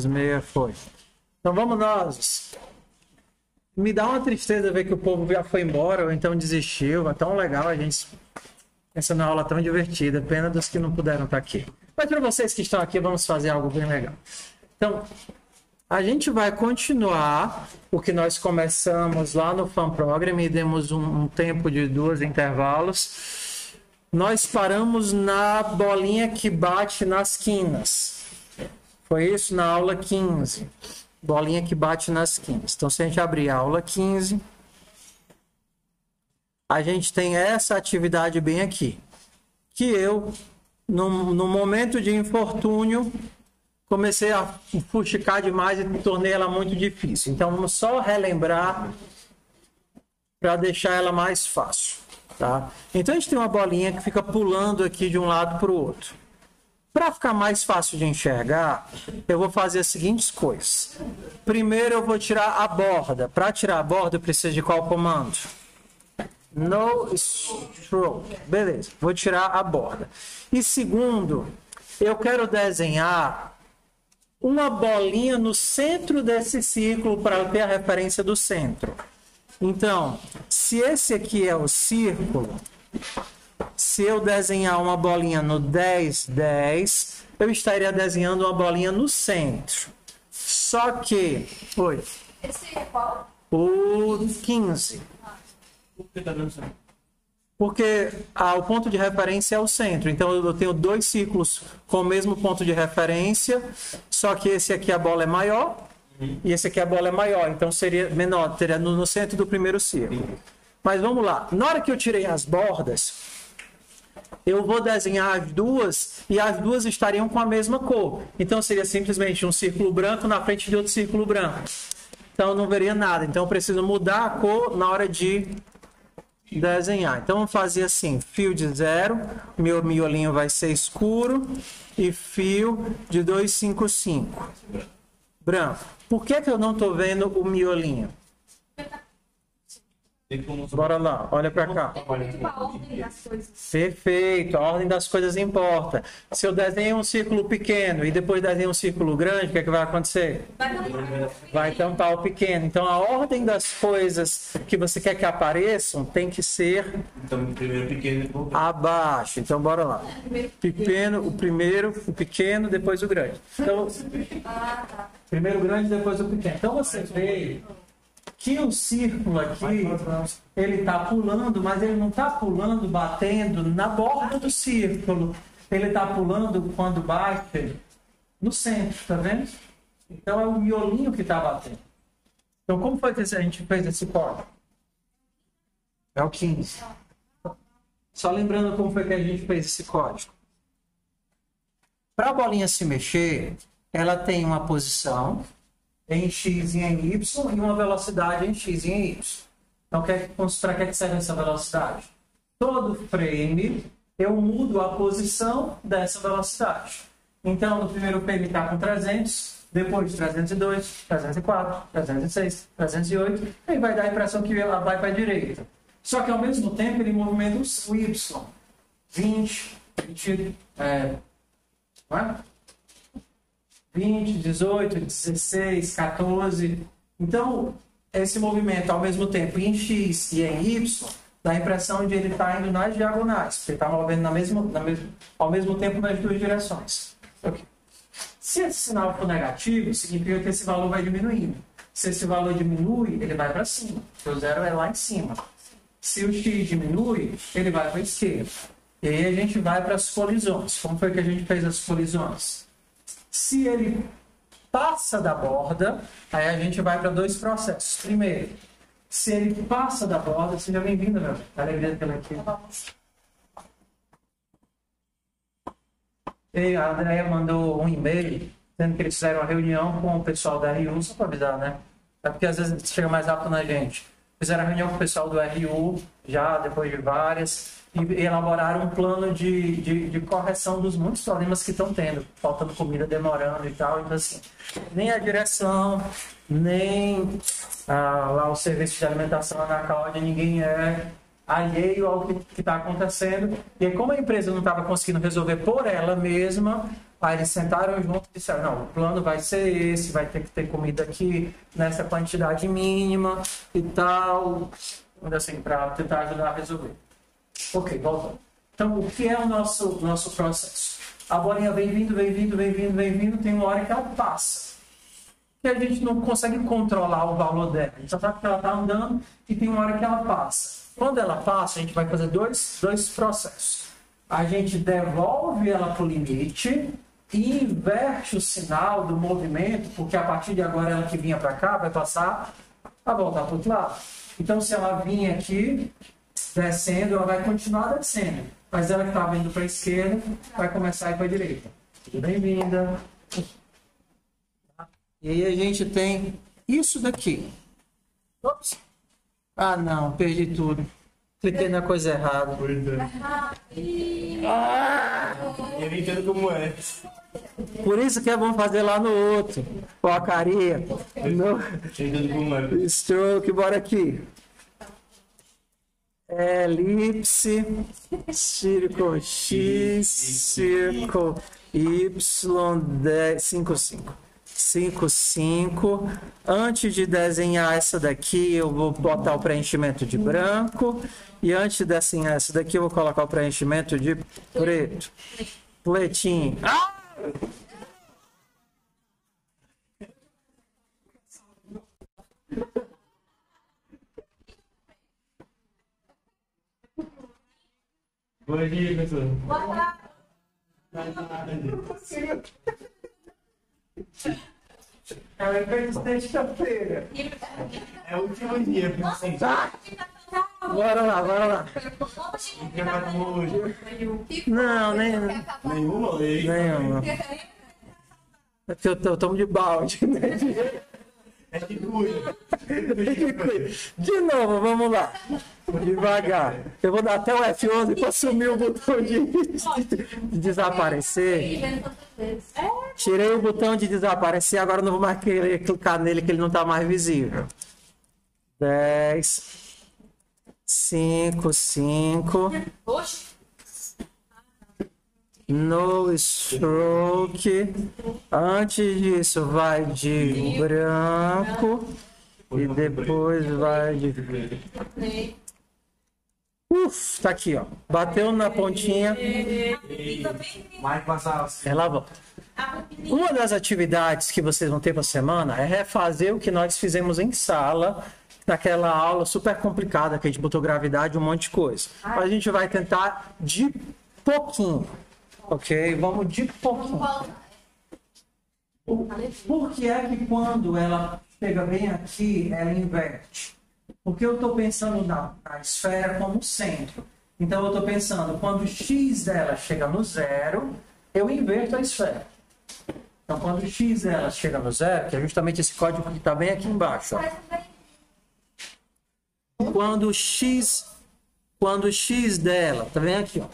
meia foi. Então vamos nós. Me dá uma tristeza ver que o povo já foi embora ou então desistiu. É tão legal a gente pensando na aula tão divertida. Pena dos que não puderam estar aqui. Mas para vocês que estão aqui, vamos fazer algo bem legal. Então, a gente vai continuar o que nós começamos lá no Fun Program e demos um tempo de 2 intervalos. Nós paramos na bolinha que bate nas quinas. Foi isso na aula 15. Bolinha que bate nas quinas. Então, se a gente abrir a aula 15, a gente tem essa atividade bem aqui. Que eu, no momento de infortúnio, comecei a fuxicar demais e tornei ela muito difícil. Então, vamos só relembrar para deixar ela mais fácil. Tá? Então, a gente tem uma bolinha que fica pulando aqui de um lado para o outro. Para ficar mais fácil de enxergar, eu vou fazer as seguintes coisas. Primeiro, eu vou tirar a borda. Para tirar a borda, eu preciso de qual comando? No stroke. Beleza, vou tirar a borda. E segundo, eu quero desenhar uma bolinha no centro desse círculo para ter a referência do centro. Então, se esse aqui é o círculo, se eu desenhar uma bolinha no 10, 10, eu estaria desenhando uma bolinha no centro. Só que... Oi. Esse é qual? O 15. Porque o ponto de referência é o centro. Então, eu tenho 2 círculos com o mesmo ponto de referência, só que esse aqui a bola é maior e esse aqui a bola é maior. Então, seria menor, teria no centro do primeiro círculo. Mas vamos lá. Na hora que eu tirei as bordas, eu vou desenhar as duas e as duas estariam com a mesma cor. Então, seria simplesmente um círculo branco na frente de outro círculo branco. Então, eu não veria nada. Então, eu preciso mudar a cor na hora de desenhar. Então, vamos fazer assim, fio de 0, meu miolinho vai ser escuro e fio de 255, branco. Por que eu não estou vendo o miolinho? Bora lá, olha para cá. Perfeito, a ordem das coisas importa. Se eu desenho um círculo pequeno e depois desenho um círculo grande, o que é que vai acontecer? Vai tampar o pequeno. Então, a ordem das coisas que você quer que apareçam tem que ser primeiro pequeno e abaixo. Então, bora lá. Pequeno, o primeiro, o pequeno, depois o grande. Então, primeiro o grande, depois o pequeno. Então, você vê que o círculo aqui, ele está pulando, mas ele não está pulando batendo na borda do círculo. Ele está pulando quando bate no centro, tá vendo? Então é o miolinho que está batendo. Então como foi que a gente fez esse código? É o 15. Só lembrando como foi que a gente fez esse código. Para a bolinha se mexer, ela tem uma posição em x e em y e uma velocidade em x e em y. Então, para que serve essa velocidade? Todo frame, eu mudo a posição dessa velocidade. Então, no primeiro frame está com 300, depois 302, 304, 306, 308, aí vai dar a impressão que ela vai para a direita. Só que, ao mesmo tempo, ele movimenta o y. 20, 20, 18, 16, 14. Então, esse movimento, ao mesmo tempo, em X e em Y, dá a impressão de ele estar indo nas diagonais, porque ele está movendo ao mesmo tempo nas duas direções. Okay. Se esse sinal for negativo, significa que esse valor vai diminuindo. Se esse valor diminui, ele vai para cima, porque o zero é lá em cima. Se o X diminui, ele vai para a esquerda. E aí a gente vai para as colisões. Como foi que a gente fez as colisões? Se ele passa da borda, aí a gente vai para 2 processos. Primeiro, se ele passa da borda, seja bem-vindo, meu. Alegria pela aqui. E a Andrea mandou um e-mail dizendo que eles fizeram uma reunião com o pessoal da RU, só para avisar, né? É porque às vezes chega mais rápido na gente. Fizeram a reunião com o pessoal do RU, já depois de várias, e elaboraram um plano de correção dos muitos problemas que estão tendo, faltando comida, demorando e tal. Então, assim, nem a direção, nem lá o serviço de alimentação na Cláudia, ninguém é alheio ao que está acontecendo. E como a empresa não estava conseguindo resolver por ela mesma, Aí eles sentaram junto e disseram, não, o plano vai ser esse, vai ter que ter comida aqui nessa quantidade mínima e tal, assim, para tentar ajudar a resolver. Ok, voltando. Então, o que é o nosso processo? A bolinha vem vindo, tem uma hora que ela passa. E a gente não consegue controlar o valor dela. A gente só sabe que ela está andando e tem uma hora que ela passa. Quando ela passa, a gente vai fazer dois processos. A gente devolve ela para o limite e inverte o sinal do movimento, porque a partir de agora ela que vinha para cá vai passar a voltar para o outro lado. Então, se ela vinha aqui descendo, ela vai continuar descendo. Mas ela que estava indo para a esquerda vai começar a ir para a direita. Bem-vinda. E aí a gente tem isso daqui. Ops. Ah, não, perdi tudo. Cliquei na coisa errada. Eu não entendo como é. Por isso que é bom fazer lá no outro. Com a carinha. No Entendo como é. stroke, bora aqui. Elipse, círculo X, círculo Y, 5, 5. 5, 5. Antes de desenhar essa daqui, eu vou botar o preenchimento de branco. E antes de desenhar essa daqui, eu vou colocar o preenchimento de preto. Pretinho. Ah! Bom dia, pessoal. É o evento de sexta-feira. É o último dia, assim. Bora lá. Não, Nenhuma lei. nenhuma. É porque eu tomo de balde, né? É que cuida. De novo, vamos lá. Devagar. Eu vou dar até o F11 para sumir o botão de desaparecer. Tirei o botão de desaparecer, agora eu não vou mais querer clicar nele, que ele não está mais visível. 10, 5, 5. No stroke. Antes disso, vai de branco. E depois vai de. Tá aqui, ó. Bateu na pontinha. Vai passar. Ela volta. Uma das atividades que vocês vão ter para semana é refazer o que nós fizemos em sala, naquela aula super complicada que a gente botou gravidade, um monte de coisa. Mas a gente vai tentar de pouquinho. Ok? Vamos de pouquinho. Por que é que quando ela chega bem aqui, ela inverte? Porque eu estou pensando na esfera como centro. Então eu estou pensando, quando o x dela chega no zero, eu inverto a esfera. Então quando o x dela chega no zero, que é justamente esse código que está bem aqui embaixo. Ó. Quando o x dela, tá vendo aqui, ó.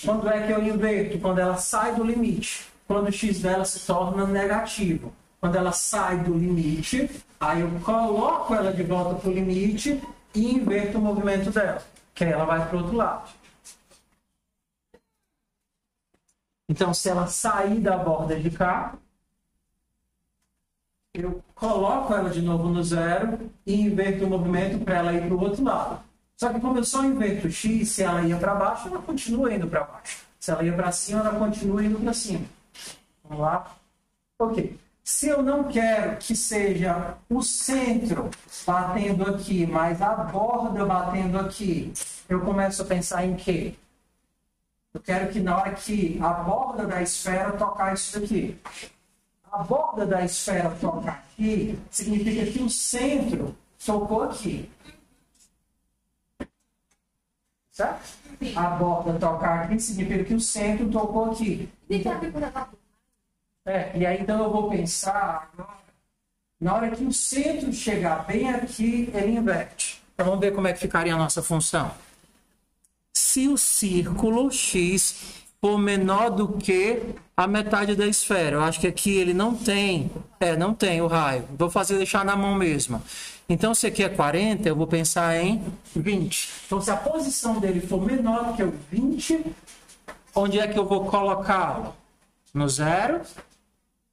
Quando é que eu inverto? Quando ela sai do limite. Quando o x dela se torna negativo. Quando ela sai do limite, aí eu coloco ela de volta para o limite e inverto o movimento dela. Que aí ela vai para o outro lado. Então, se ela sair da borda de cá, eu coloco ela de novo no zero e inverto o movimento para ela ir para o outro lado. Só que como eu só inverto o x, se ela ia para baixo, ela continua indo para baixo. Se ela ia para cima, ela continua indo para cima. Vamos lá? Ok. Se eu não quero que seja o centro batendo aqui, mas a borda batendo aqui, eu começo a pensar em quê? Eu quero que na hora que a borda da esfera tocar isso daqui. A borda da esfera tocar aqui, significa que o centro tocou aqui. Certo? A borda tocar aqui significa que o centro tocou aqui. E aí então eu vou pensar agora, na hora que o centro chegar bem aqui, ele inverte. Então vamos ver como é que ficaria a nossa função. Se o círculo X for menor do que a metade da esfera, eu acho que aqui ele não tem, não tem o raio. Vou deixar na mão mesmo. Então, se aqui é 40, eu vou pensar em 20. Então, se a posição dele for menor do que o 20, onde é que eu vou colocá-lo? No 0?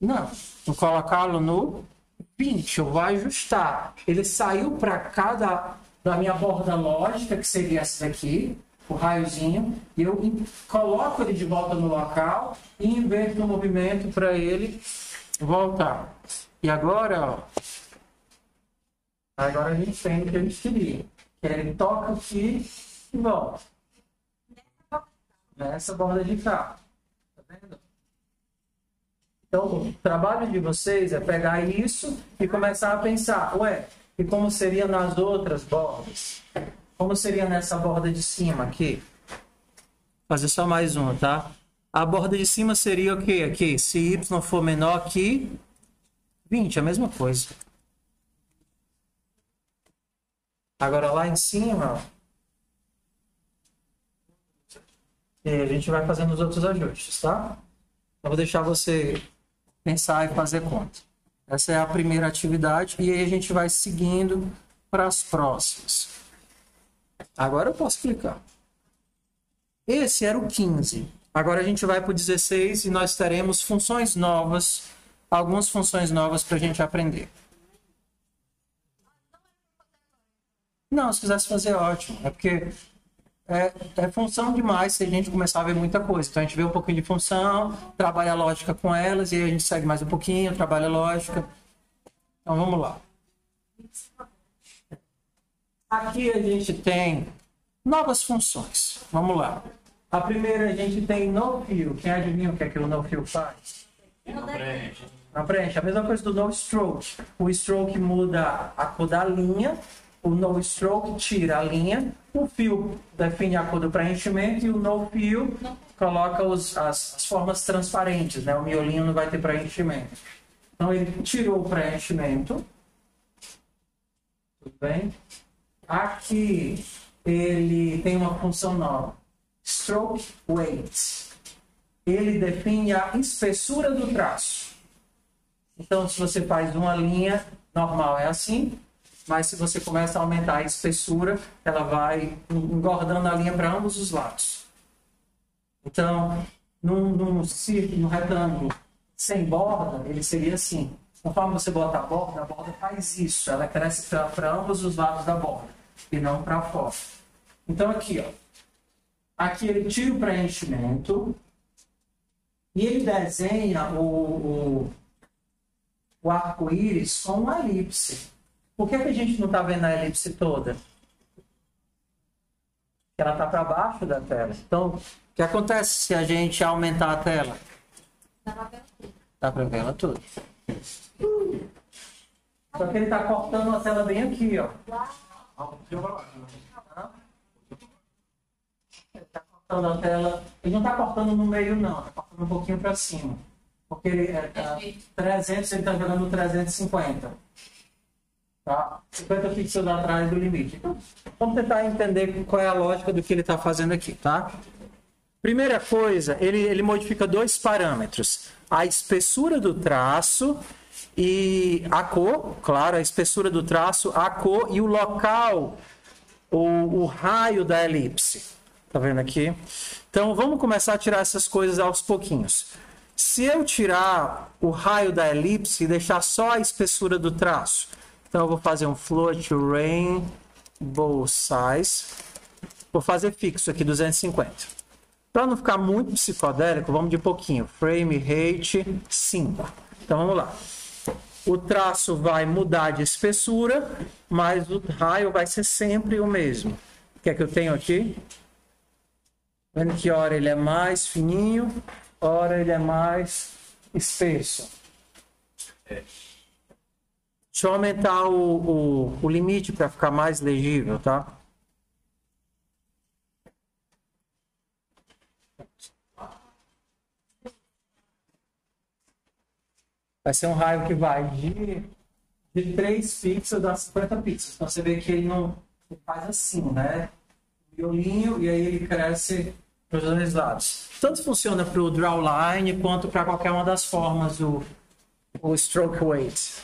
Não. Vou colocá-lo no 20. Eu vou ajustar. Ele saiu para cá da minha borda lógica, que seria essa daqui, o raiozinho, e eu coloco ele de volta no local e inverto o movimento para ele voltar. E agora, ó, agora a gente tem o que a gente queria. Que ele toca aqui e volta. Nessa borda de cá. Tá vendo? Então, o trabalho de vocês é pegar isso e começar a pensar, ué, e como seria nas outras bordas? Como seria nessa borda de cima aqui? Vou fazer só mais uma, tá? A borda de cima seria o quê? Aqui, se y for menor que 20, a mesma coisa. Agora lá em cima, ó, e a gente vai fazendo os outros ajustes, tá? Eu vou deixar você pensar e fazer conta. Essa é a primeira atividade e aí a gente vai seguindo para as próximas. Agora eu posso clicar. Esse era o 15. Agora a gente vai para o 16 e nós teremos funções novas, algumas funções novas para a gente aprender. Não, se quisesse fazer, ótimo. É porque é função demais se a gente começar a ver muita coisa. Então a gente vê um pouquinho de função, trabalha a lógica com elas, e aí a gente segue mais um pouquinho, trabalha a lógica. Então vamos lá. Aqui a gente tem novas funções. Vamos lá. A primeira a gente tem no-fill. Quem adivinha o que é que o no-fill faz? Não preenche. A mesma coisa do no-stroke. O stroke muda a cor da linha. O no-stroke tira a linha, o fill define a cor do preenchimento e o no-fill coloca as formas transparentes, né? O miolinho não vai ter preenchimento. Então ele tirou o preenchimento. Tudo bem? Aqui ele tem uma função nova. Stroke weight. Ele define a espessura do traço. Então se você faz uma linha normal é assim. Mas se você começa a aumentar a espessura, ela vai engordando a linha para ambos os lados. Então, num círculo, num retângulo sem borda, ele seria assim. Conforme você bota a borda faz isso. Ela cresce para ambos os lados da borda e não para fora. Então, aqui, ó. Aqui ele tira o preenchimento e ele desenha o arco-íris com uma elipse. Por que a gente não está vendo a elipse toda? Ela está para baixo da tela. Então, o que acontece se a gente aumentar a tela? Dá para ver ela toda. Só que ele está cortando a tela bem aqui, ó. Ele está cortando a tela. Ele não está cortando no meio, não. Está cortando um pouquinho para cima. Porque ele está 300, ele está jogando 350. Tá? 50 pixels atrás do limite. Então, vamos tentar entender qual é a lógica do que ele está fazendo aqui, tá? Primeira coisa, ele modifica dois parâmetros. A espessura do traço e a cor, claro, a espessura do traço, a cor e o local, o raio da elipse. Tá vendo aqui? Então, vamos começar a tirar essas coisas aos pouquinhos. Se eu tirar o raio da elipse e deixar só a espessura do traço, então eu vou fazer um float rainbow size. Vou fazer fixo aqui, 250. Para não ficar muito psicodélico, vamos de pouquinho. Frame rate 5. Então vamos lá. O traço vai mudar de espessura, mas o raio vai ser sempre o mesmo. O que é que eu tenho aqui? Vendo que hora ele é mais fininho, hora ele é mais espesso. Deixa eu aumentar o limite para ficar mais legível, tá? Vai ser um raio que vai de 3 pixels a 50 pixels. Então você vê que ele não faz assim, né? Violinho, e aí ele cresce para os dois lados. Tanto funciona para o drawline quanto para qualquer uma das formas do stroke weight.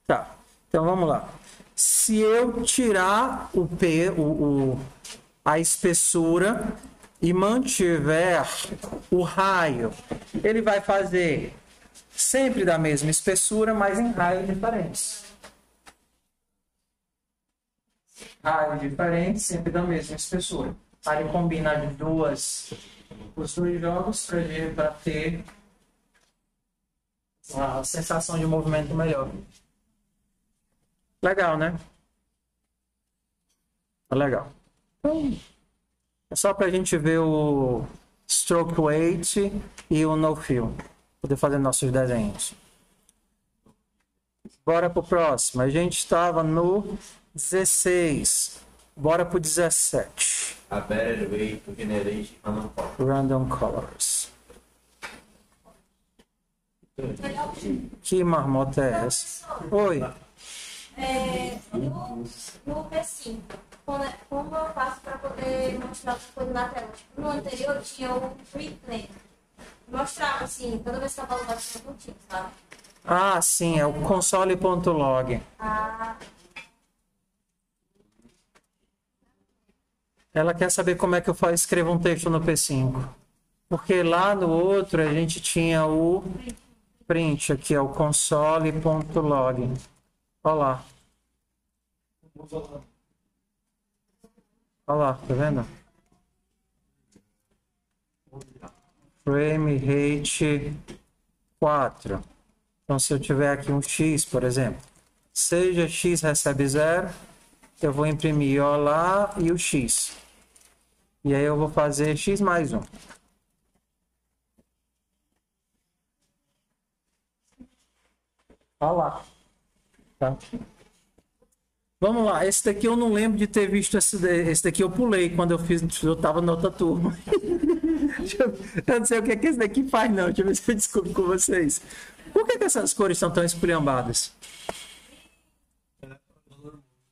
Tá, então vamos lá. Se eu tirar a espessura e mantiver o raio, ele vai fazer sempre da mesma espessura, mas em raios diferentes. Raios diferentes, sempre da mesma espessura. Aí ele combina os dois jogos para ter a sensação de movimento melhor. Legal, né? Legal. Então, é só para a gente ver o stroke weight e o no fill. Poder fazer nossos desenhos. Bora pro próximo. A gente estava no 16. Bora pro 17. A better way to generate Random colors. Que marmota é essa? Oi. No P5, como eu faço para poder mostrar as coisas na tela? Tipo, no anterior tinha o replay. Mostrava assim, toda vez que eu falava tinha contigo, sabe? Ah, sim, é o console.log. Ah. Ela quer saber como é que eu escrevo um texto no P5. Porque lá no outro a gente tinha o print, aqui é o console.log. Olha lá. Olha lá, tá vendo? Frame rate 4. Então, se eu tiver aqui um X, por exemplo, seja X recebe 0, eu vou imprimir o lá e o X. E aí eu vou fazer X mais 1. Olha lá. Tá? Vamos lá, esse daqui eu não lembro de ter visto esse daqui eu pulei quando eu estava na outra turma. Eu não sei o que esse daqui faz não, deixa eu ver se eu descubro com vocês. Por que essas cores estão tão esculhambadas?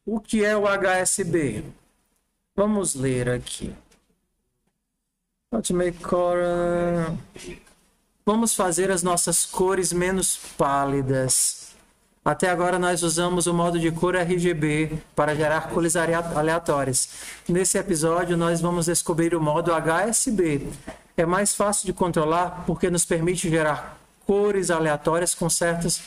O que é o HSB? Vamos ler aqui. Vamos fazer as nossas cores menos pálidas. Até agora nós usamos o modo de cor RGB para gerar cores aleatórias. Nesse episódio nós vamos descobrir o modo HSB. É mais fácil de controlar porque nos permite gerar cores aleatórias com certas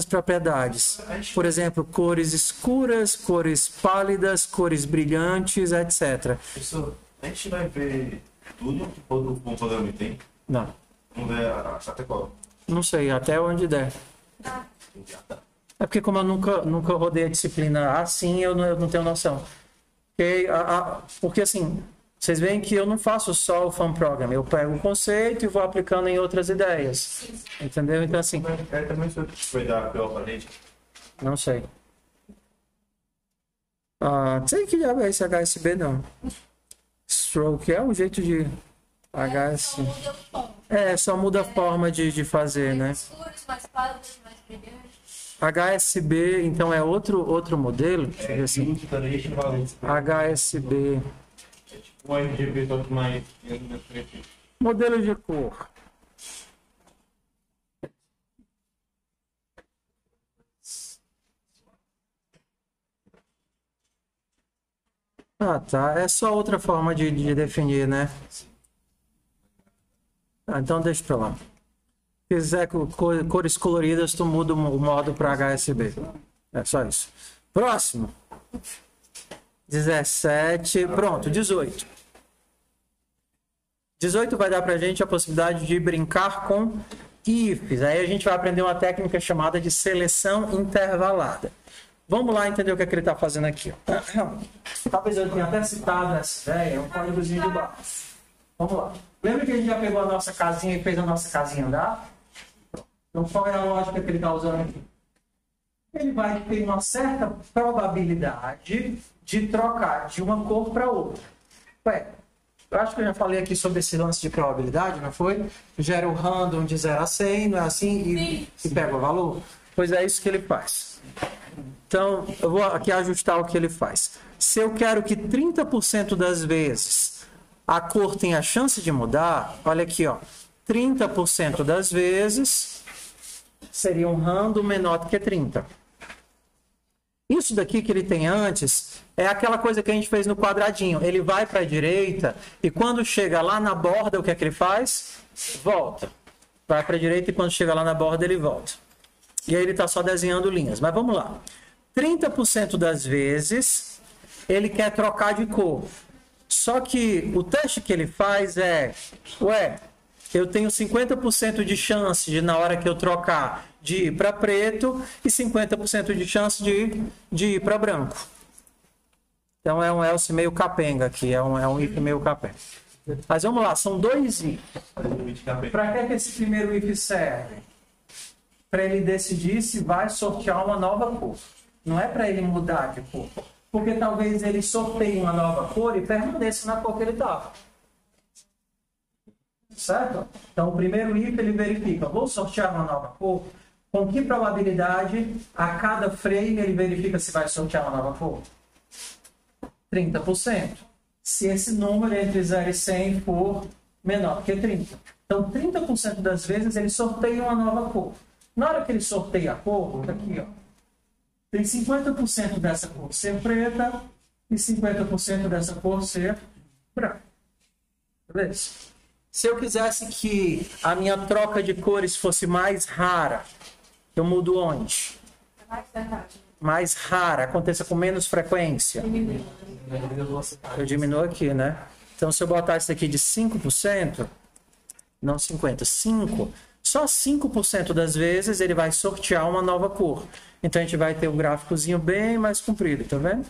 propriedades. Por exemplo, cores escuras, cores pálidas, cores brilhantes, etc. Professor, a gente vai ver tudo que o computador tem? Não. Vamos ver até qual? Não sei, até onde der. É porque como eu nunca rodei a disciplina assim, eu não tenho noção. Porque assim, vocês veem que eu não faço só o fan program, eu pego o conceito e vou aplicando em outras ideias. Entendeu? Então assim... também foi dar pior pra gente? Não sei. Não sei que diabo é esse HSB, não. Stroke é um jeito de... HS... só muda a forma de fazer, né? Mais pálidos, mais brilhantes. HSB, então é outro modelo? Deixa eu ver assim. HSB. É tipo um RGB só que mais... Modelo de cor. Ah, tá. É só outra forma de definir, né? Então deixa pra lá. Se quiser cores coloridas, tu muda o modo para HSB. É só isso. Próximo. 17. Pronto, 18. 18 vai dar pra gente a possibilidade de brincar com ifs. Aí a gente vai aprender uma técnica chamada de seleção intervalada. Vamos lá entender o que é que ele está fazendo aqui. Talvez eu tenha até citado essa ideia, um códigozinho de barra. Vamos lá. Lembra que a gente já pegou a nossa casinha e fez a nossa casinha andar? Então, qual é a lógica que ele está usando aqui? Ele vai ter uma certa probabilidade de trocar de uma cor para outra. Ué, eu acho que eu já falei aqui sobre esse lance de probabilidade, não foi? Gera o random de 0 a 100, não é assim? E pega o valor? Pois é isso que ele faz. Então, eu vou aqui ajustar o que ele faz. Se eu quero que 30% das vezes a cor tenha a chance de mudar, olha aqui, ó. 30% das vezes seria um random menor do que 30. Isso daqui que ele tem antes É aquela coisa que a gente fez no quadradinho. Ele vai para a direita e quando chega lá na borda, o que é que ele faz? Volta. Vai para a direita e quando chega lá na borda, ele volta. E aí ele está só desenhando linhas. Mas vamos lá. 30% das vezes, ele quer trocar de cor. Só que o teste que ele faz é... eu tenho 50% de chance de, na hora que eu trocar, de ir para preto e 50% de chance de ir para branco. Então é um else meio capenga aqui, é um if meio capenga. Mas vamos lá, são dois if. Para que esse primeiro if serve? Para ele decidir se vai sortear uma nova cor. Não é para ele mudar de cor. Porque talvez ele sorteie uma nova cor e permaneça na cor que ele estava. Certo? Então o primeiro if ele verifica, vou sortear uma nova cor? Com que probabilidade a cada frame ele verifica se vai sortear uma nova cor? 30%. Se esse número entre 0 e 100 for menor que 30. Então, 30% das vezes ele sorteia uma nova cor. Na hora que ele sorteia a cor, aqui, ó, tem 50% dessa cor ser preta e 50% dessa cor ser branca. Beleza? Se eu quisesse que a minha troca de cores fosse mais rara, eu mudo onde? Mais rara, aconteça com menos frequência. Eu diminuo aqui, né? Então, se eu botar isso aqui de 5%, não 50%, 5%, só 5% das vezes ele vai sortear uma nova cor. Então, a gente vai ter um gráficozinho bem mais comprido, tá vendo?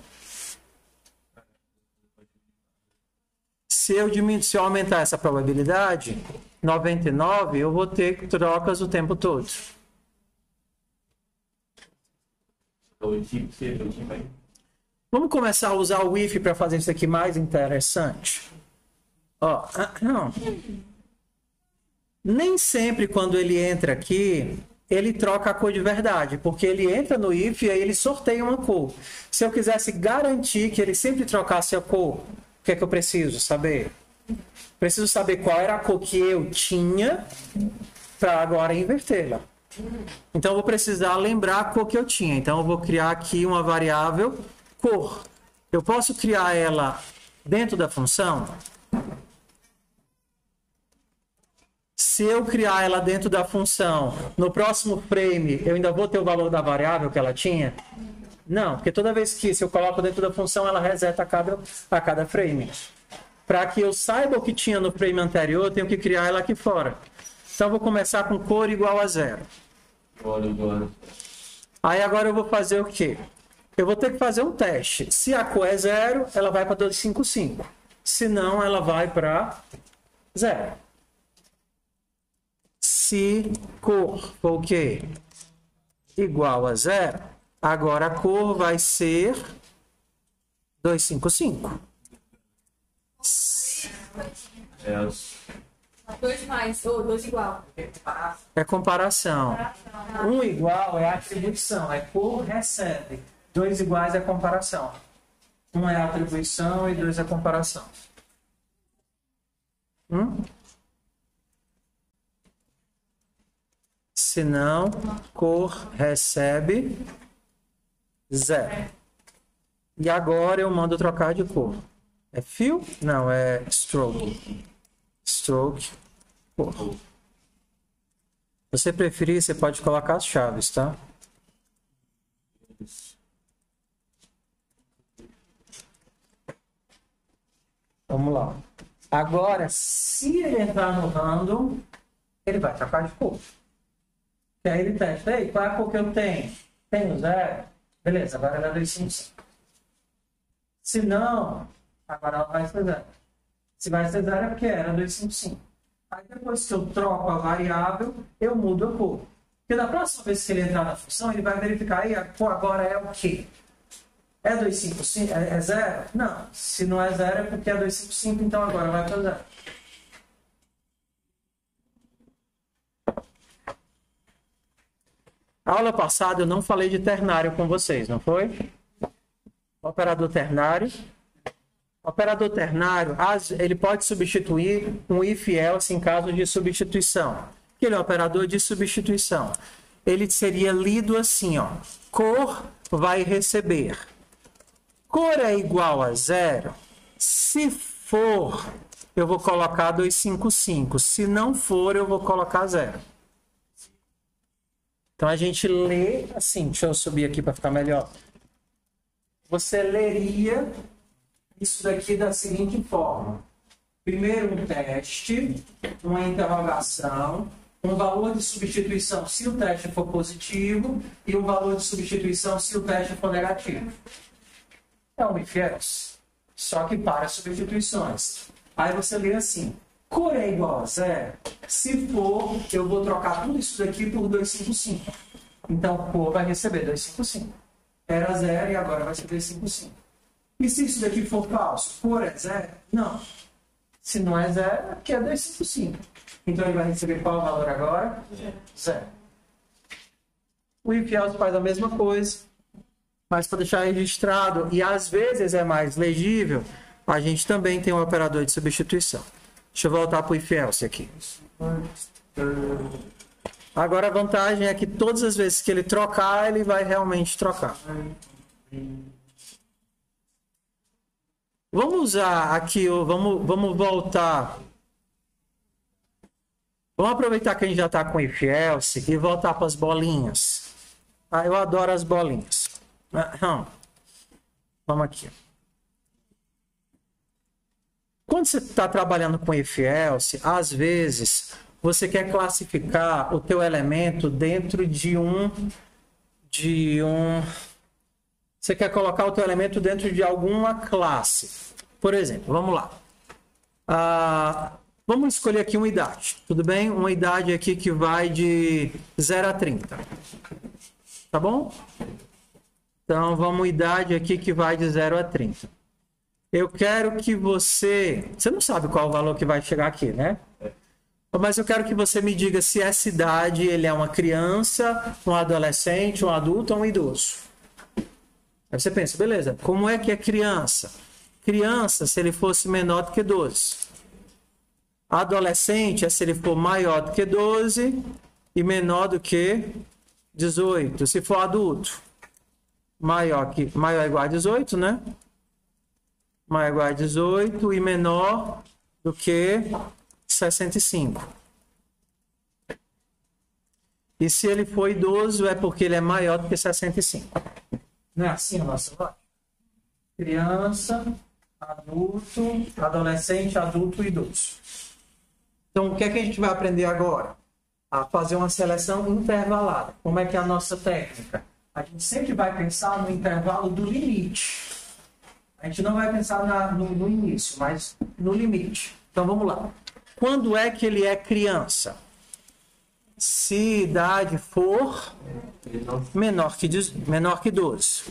Se eu aumentar essa probabilidade, 99, eu vou ter trocas o tempo todo. Vamos começar a usar o if para fazer isso aqui mais interessante. Ó, não. Nem sempre quando ele entra aqui, ele troca a cor de verdade, porque ele entra no if e aí ele sorteia uma cor. Se eu quisesse garantir que ele sempre trocasse a cor, o que é que eu preciso saber? Preciso saber qual era a cor que eu tinha para agora invertê-la. Então, eu vou precisar lembrar a cor que eu tinha. Então, eu vou criar aqui uma variável cor. Eu posso criar ela dentro da função? Se eu criar ela dentro da função, no próximo frame, eu ainda vou ter o valor da variável que ela tinha? Não, porque toda vez que se eu coloco dentro da função, ela reseta a cada frame. Para que eu saiba o que tinha no frame anterior, eu tenho que criar ela aqui fora. Então, eu vou começar com cor igual a 0. Aí agora eu vou fazer o quê? Eu vou ter que fazer um teste. Se a cor é 0, ela vai para 255. Se não, ela vai para 0. Se cor for o quê? Igual a 0, agora a cor vai ser 255. Dois mais, ou dois igual. É comparação. Um igual é atribuição, é cor recebe. Dois iguais é comparação. Um é atribuição e dois é comparação. Se não, cor recebe 0. E agora eu mando trocar de cor. É fill? Não, é stroke. Stroke, cor. Se você preferir, você pode colocar as chaves, tá? Vamos lá. Agora, se ele entrar no random, ele vai trocar de cor. E aí ele testa. Ei, qual é a cor que eu tenho? Tenho 0? Beleza, agora ela é 255. Se não, agora ela vai ser 0. Se vai ser 0 é porque era 255. Aí depois que eu troco a variável, eu mudo a cor. Porque da próxima vez que ele entrar na função, ele vai verificar aí a cor agora é o quê? É 255? É 0? Não. Se não é 0 é porque é 255, então agora vai para 0. A aula passada eu não falei de ternário com vocês, não foi? Operador ternário. Operador ternário, ele pode substituir um if else em caso de substituição. Ele é um operador de substituição. Ele seria lido assim, ó. Cor vai receber. Cor é igual a 0? Se for, eu vou colocar 255. Se não for, eu vou colocar 0. Então a gente lê assim. Deixa eu subir aqui para ficar melhor. Você leria isso daqui da seguinte forma. Primeiro um teste, uma interrogação, um valor de substituição se o teste for positivo e um valor de substituição se o teste for negativo. É um if else, só que para substituições. Aí você lê assim, cor é igual a 0? Se for, eu vou trocar tudo isso daqui por 255. Então, cor vai receber 255. Era 0 e agora vai ser 255. E se isso daqui for falso, cor é 0? Não. Se não é 0, aqui é 255. Então ele vai receber qual valor agora? 0. O if else faz a mesma coisa, mas para deixar registrado, e às vezes é mais legível, a gente também tem um operador de substituição. Deixa eu voltar para o if else aqui. Agora a vantagem é que todas as vezes que ele trocar, ele vai realmente trocar. Vamos usar aqui, vamos voltar. Vamos aproveitar que a gente já está com if else e voltar para as bolinhas. Ah, eu adoro as bolinhas. Vamos aqui. Quando você está trabalhando com if else, às vezes você quer classificar o teu elemento dentro de um você quer colocar o teu elemento dentro de alguma classe. Por exemplo, vamos lá. Vamos escolher aqui uma idade, tudo bem? Uma idade aqui que vai de 0 a 30. Tá bom? Então, vamos idade aqui que vai de 0 a 30. Eu quero que você... Você não sabe qual o valor que vai chegar aqui, né? Mas eu quero que você me diga se essa idade ele é uma criança, um adolescente, um adulto ou um idoso. Aí você pensa, beleza, como é que é criança? Criança, se ele fosse menor do que 12. Adolescente é se ele for maior do que 12 e menor do que 18. Se for adulto, maior é igual a 18, né? Maior é igual a 18 e menor do que 65. E se ele for idoso, é porque ele é maior do que 65. Não é assim a nossa lógica? Criança, adulto, adolescente, adulto e idoso. Então, o que é que a gente vai aprender agora? A fazer uma seleção intervalada. Como é que é a nossa técnica? A gente sempre vai pensar no intervalo do limite. A gente não vai pensar no início, mas no limite. Então, vamos lá. Quando é que ele é criança? Se idade for menor que 12.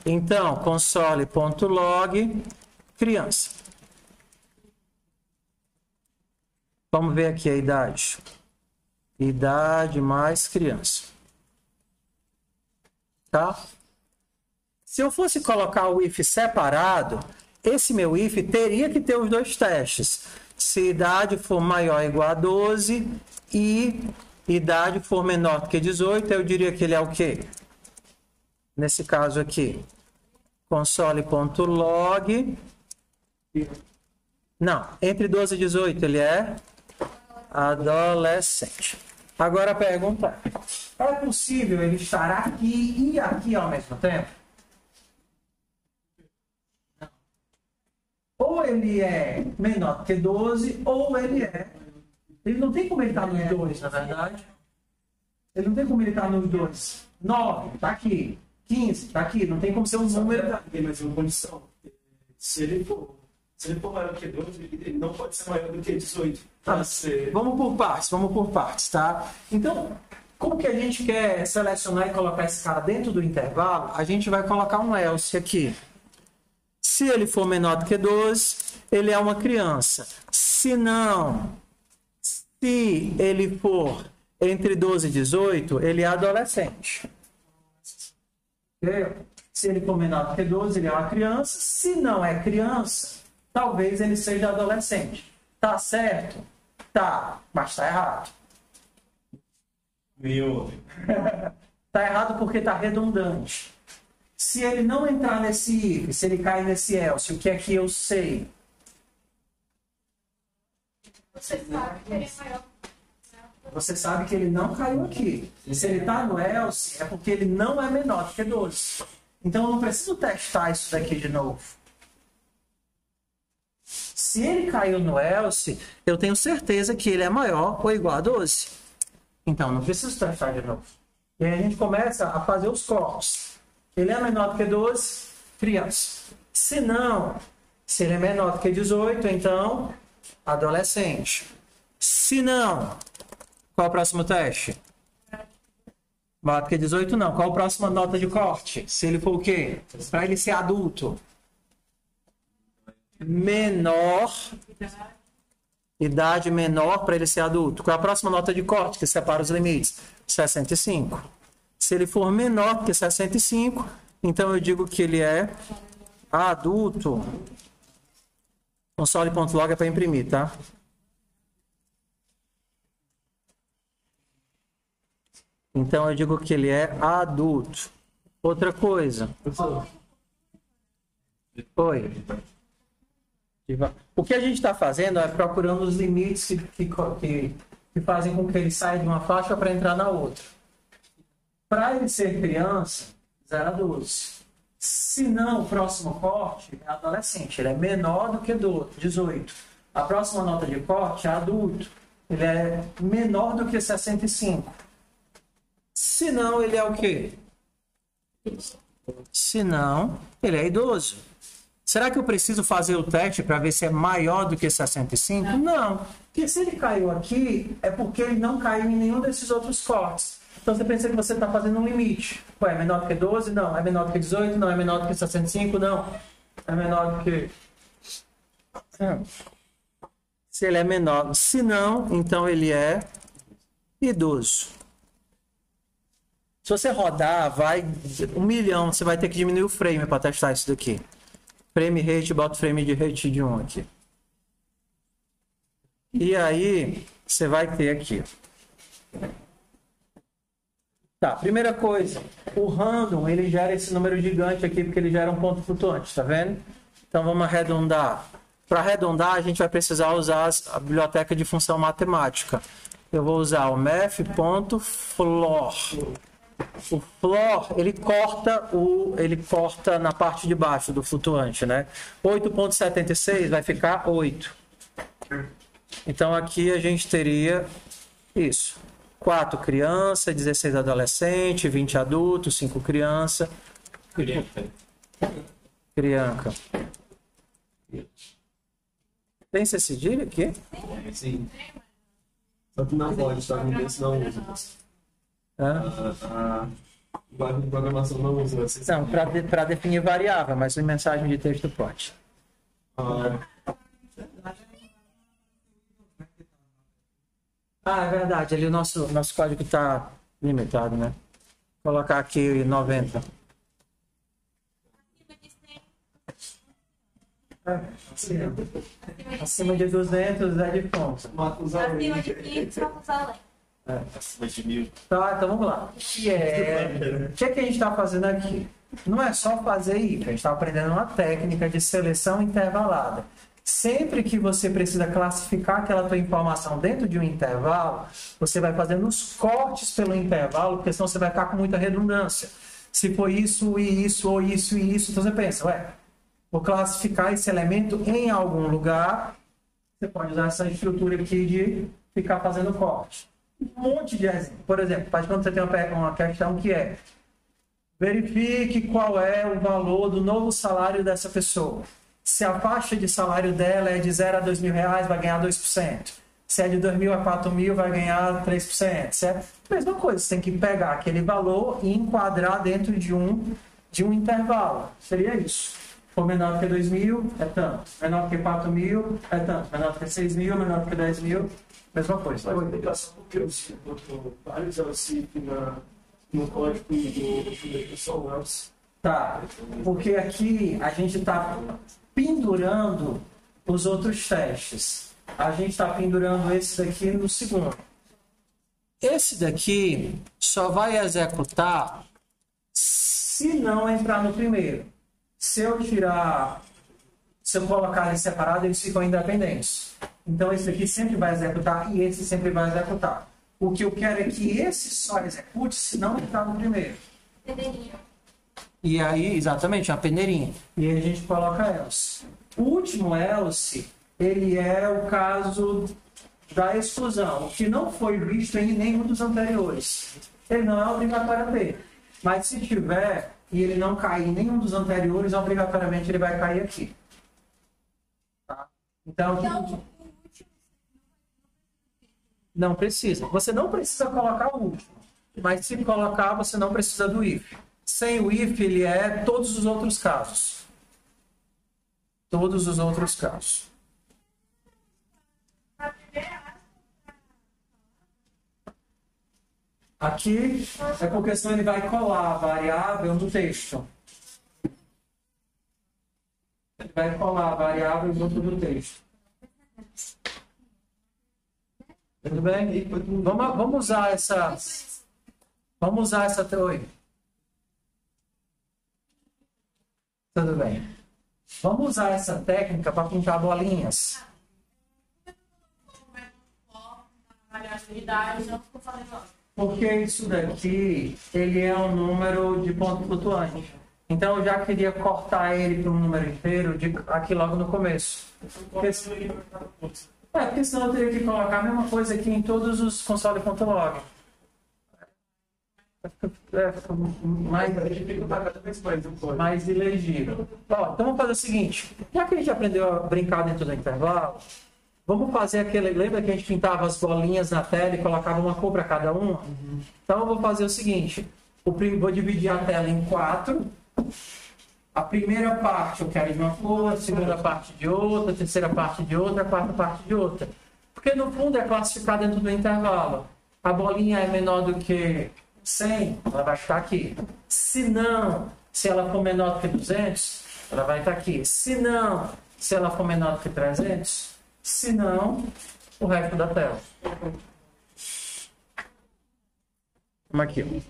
Então, console.log criança. Vamos ver aqui a idade. Idade mais criança. Tá? Se eu fosse colocar o if separado, esse meu if teria que ter os dois testes. Se idade for maior ou igual a 12 e idade for menor do que 18, eu diria que ele é o quê? Nesse caso aqui, console.log. Não, entre 12 e 18 ele é adolescente. Agora a pergunta é possível ele estar aqui e aqui ao mesmo tempo? Ou ele é menor que 12, ou ele é... Ele não tem como ele estar nos dois, na verdade. Ele não tem como ele estar nos dois. 9, tá aqui. 15, tá aqui. Não tem como ser um número... Tem mais uma condição. Se ele for maior que 12, ele não pode ser maior do que 18. Tá. Vamos por partes, tá? Então, como que a gente quer selecionar e colocar esse cara dentro do intervalo? A gente vai colocar um else aqui. Se ele for menor do que 12, ele é uma criança. Se não, se ele for entre 12 e 18, ele é adolescente. Okay? Se ele for menor do que 12, ele é uma criança. Se não é criança, talvez ele seja adolescente. Tá certo? Tá, mas tá errado. Meu. Tá errado porque tá redundante. Se ele não entrar nesse if, se ele cair nesse else, o que é que eu sei? Você sabe que ele é maior. Você sabe que ele não caiu aqui. Se ele está no else, é porque ele não é menor do que 12. Então, eu não preciso testar isso daqui de novo. Se ele caiu no else, eu tenho certeza que ele é maior ou igual a 12. Então, não preciso testar de novo. E aí a gente começa a fazer os cortes. Ele é menor do que 12, criança. Se não, se ele é menor do que 18, então, adolescente. Se não, qual é o próximo teste? Maior do que 18, não. Qual a próxima nota de corte? Se ele for o quê? Para ele ser adulto. Menor. Idade menor para ele ser adulto. Qual é a próxima nota de corte que separa os limites? 65. Se ele for menor que 65, então eu digo que ele é adulto. Console.log é para imprimir, tá? Então eu digo que ele é adulto. Outra coisa. Oi. O que a gente está fazendo é procurando os limites que fazem com que ele saia de uma faixa para entrar na outra. Para ele ser criança, 0 a 12. Se não, o próximo corte é adolescente. Ele é menor do que 18. A próxima nota de corte é adulto. Ele é menor do que 65. Se não, ele é o quê? Se não, ele é idoso. Será que eu preciso fazer o teste para ver se é maior do que 65? Não. Porque se ele caiu aqui, é porque ele não caiu em nenhum desses outros cortes. Então você pensa que você está fazendo um limite. Ué, é menor do que 12? Não. É menor do que 18? Não. É menor do que 65? Não. É menor do que... Se ele é menor. Se não, então ele é idoso. Se você rodar, vai 1 milhão. Você vai ter que diminuir o frame para testar isso daqui. Frame rate, bota frame de rate de 1 aqui. E aí, você vai ter aqui. Tá, primeira coisa. O random, ele gera esse número gigante aqui, porque ele gera um ponto flutuante, tá vendo? Então, vamos arredondar. Para arredondar, a gente vai precisar usar a biblioteca de função matemática. Eu vou usar o math.floor. O floor, ele corta na parte de baixo do flutuante, né? 8.76 vai ficar 8. Então aqui a gente teria isso. 4 criança, 16 adolescente, 20 adultos, 5 criança. Criança. Tem esse cedilha aqui? Sim. Só que na voz, tá? Não usa. A linguagem de programação não usa. Não, para definir variável, mas em mensagem de texto pode. É verdade. Ali o nosso código está limitado, né? Vou colocar aqui 90. Acima de 200 é de fonte. Acima de 500 vamos além. Acima de 1000. Tá, então vamos lá. O que a gente está fazendo aqui? Não é só fazer if, a gente está aprendendo uma técnica de seleção intervalada. Sempre que você precisa classificar aquela tua informação dentro de um intervalo, você vai fazendo os cortes pelo intervalo, porque senão você vai ficar com muita redundância. Se for isso e isso, ou isso e isso, então você pensa, vou classificar esse elemento em algum lugar. Você pode usar essa estrutura aqui de ficar fazendo corte. Um monte de exemplo. Por exemplo, faz quando você tem uma questão que é: verifique qual é o valor do novo salário dessa pessoa. Se a faixa de salário dela é de 0 a 2 mil reais, vai ganhar 2%. Se é de 2 mil a 4 mil, vai ganhar 3%. Certo? Mesma coisa, você tem que pegar aquele valor e enquadrar dentro de um intervalo. Seria isso. Se for menor do que 2 mil, é tanto. Menor do que 4 mil, é tanto. Menor do que 6 mil, menor do que 10 mil, mesma coisa. Mas a explicação porque eu botou vários LCIF no código do São Else. Tá, porque aqui a gente está pendurando os outros testes. A gente está pendurando esse daqui no segundo. Esse daqui só vai executar se não entrar no primeiro. Se eu colocar eles separados, eles ficam independentes. Então, esse aqui sempre vai executar e esse sempre vai executar. O que eu quero é que esse só execute se não entrar no primeiro. Peneirinha. E aí, exatamente, uma peneirinha. E aí a gente coloca else. O último else, ele é o caso da exclusão, que não foi visto em nenhum dos anteriores. Ele não é obrigatório ter. Mas se tiver e ele não cair em nenhum dos anteriores, obrigatoriamente ele vai cair aqui. Tá? Então, não precisa. Você não precisa colocar o último. Mas se colocar, você não precisa do if. Sem o if, ele é todos os outros casos. Todos os outros casos. Aqui é porque senão ele vai colar a variável no texto. Ele vai colar a variável junto do texto. Tudo bem? Vamos usar essa... Vamos usar essa teoria. Tudo bem. Vamos usar essa técnica para pintar bolinhas. Porque isso daqui, ele é um número de ponto flutuante. Então, eu já queria cortar ele para um número inteiro aqui logo no começo. Porque senão eu teria que colocar a mesma coisa aqui em todos os console.log. Mais ilegível. Ó, então vamos fazer o seguinte. Já que a gente aprendeu a brincar dentro do intervalo, vamos fazer aquele... Lembra que a gente pintava as bolinhas na tela e colocava uma cor para cada uma? Então eu vou fazer o seguinte. Vou dividir a tela em 4. A primeira parte eu quero de uma cor, a segunda parte de outra, a terceira parte de outra, a quarta parte de outra. Porque no fundo é classificado dentro do intervalo. A bolinha é menor do que 100, ela vai estar aqui. Se não, se ela for menor do que 200, ela vai estar aqui. Se não, se ela for menor do que 300, se não, o resto da tela. Vamos aqui.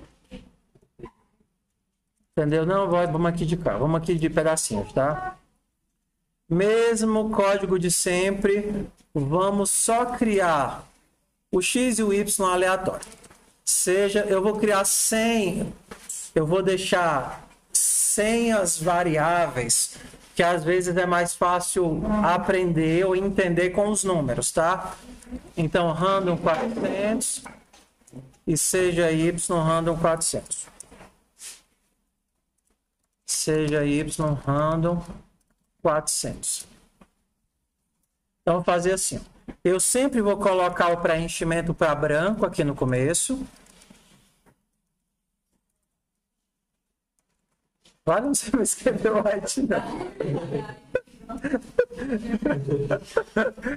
Entendeu? Não, vamos aqui de cá. Vamos aqui de pedacinhos, tá? Mesmo código de sempre. Vamos só criar o x e o y aleatório. Seja, eu vou criar 100. Eu vou deixar 100 as variáveis, que às vezes é mais fácil aprender ou entender com os números, tá? Então, random 400 e seja y random 400. Seja y random 400. Então, vou fazer assim. Eu sempre vou colocar o preenchimento para branco aqui no começo. Olha, não sei escrever white, não.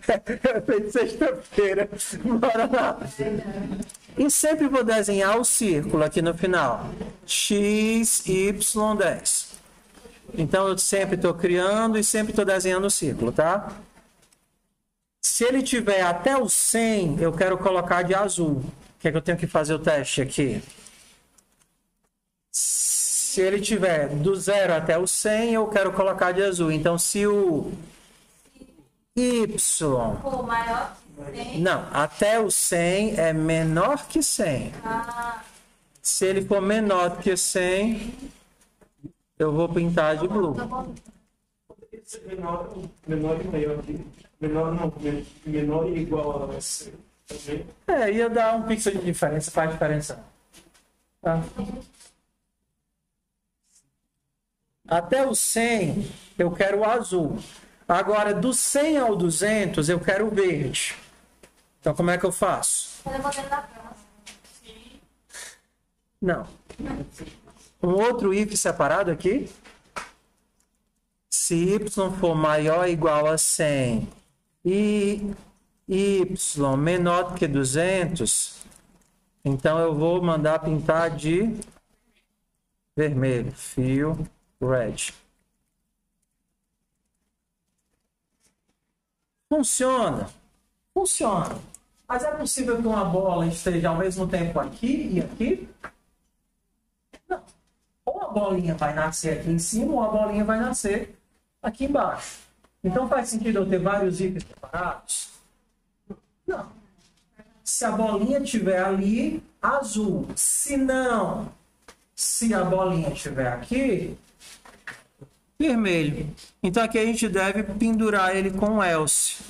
É feito sexta-feira. Bora lá. E sempre vou desenhar o círculo aqui no final. X, Y, 10. Então, eu sempre estou criando e sempre estou desenhando o círculo, tá? Se ele tiver até o 100, eu quero colocar de azul. O que é que eu tenho que fazer o teste aqui? Se ele tiver do 0 até o 100, eu quero colocar de azul. Então, se o Y... For maior que 100? Não, até o 100 é menor que 100. Se ele for menor que 100, eu vou pintar de blue. Menor e maior aqui. Menor e igual a 100 também. Ia dar um pixel de diferença, faz diferença. Tá? Até o 100, eu quero o azul. Agora, do 100 ao 200, eu quero o verde. Então, como é que eu faço? Não. Um outro if separado aqui. Se y for maior ou igual a 100 e y menor do que 200, então eu vou mandar pintar de vermelho, fio red. Funciona? Funciona. Mas é possível que uma bola esteja ao mesmo tempo aqui e aqui? Não. Ou a bolinha vai nascer aqui em cima ou a bolinha vai nascer aqui embaixo. Então faz sentido eu ter vários ícons separados? Não. Se a bolinha estiver ali, azul. Se não, se a bolinha estiver aqui, vermelho. Então aqui a gente deve pendurar ele com else.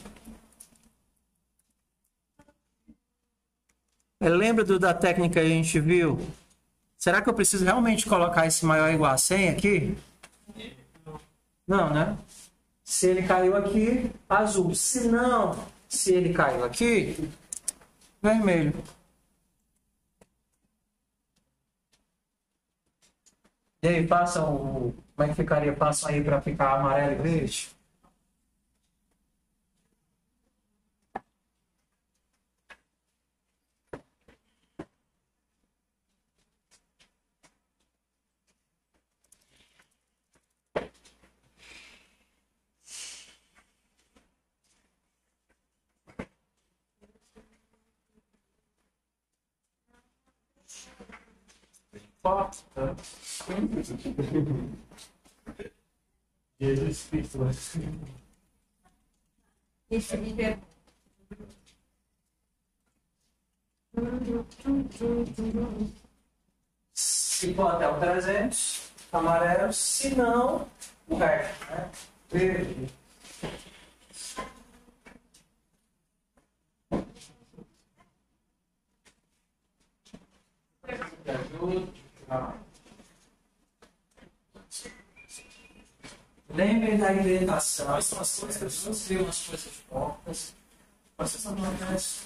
Lembra da técnica que a gente viu? Será que eu preciso realmente colocar esse maior igual a 100 aqui? Não, né? Se ele caiu aqui, azul. Se não, se ele caiu aqui, vermelho. E aí, como é que ficaria? Passam aí para ficar amarelo e verde. Jesus Cristo. Esse vídeo é... Se for até o 300, amarelo. Se não, o resto, né? Verde. Lembrem da indentação. São as coisas que as pessoas criam as coisas fortes. Vocês são mais.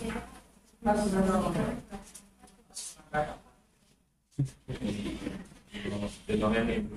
Eu não me lembro.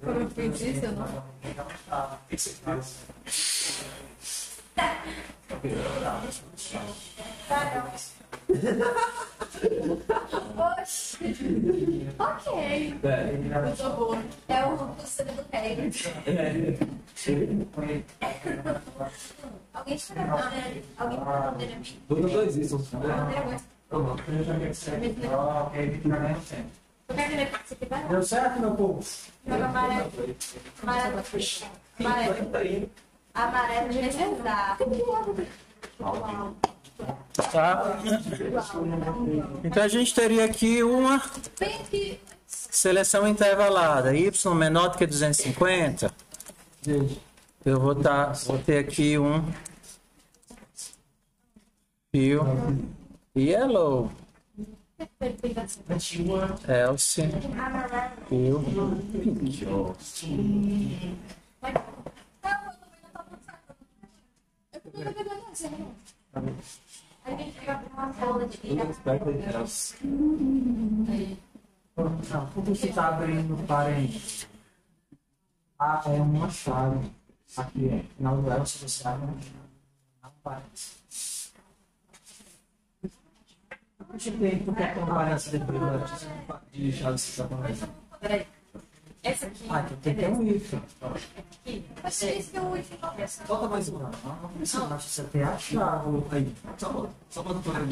Como eu fiz isso, eu não. Oxi. Ok. Eu tô boa. É o segundo pego. Alguém tira a bandeira? Alguém tira a bandeira? Dois isso. Deu certo, meu povo? Joga amarelo. Amarelo. Amarelo. Amarelo reservar. Tá. Então a gente teria aqui uma seleção intervalada. Y menor do que 250. Eu vou ter aqui um fio yellow. Else. Fio pink. Não, por que você está abrindo parênteses? Ah, é uma chave. Aqui é final do else, você abre uma parênteses. Deixa eu ver porque é que eu apareço depois de chave. Peraí. Essa aqui. Ah, então tem que ter um if. Mas é isso que o if não é. Bota mais uma. Não precisa, mas você tem a chave. Aí. Só pra doutora. No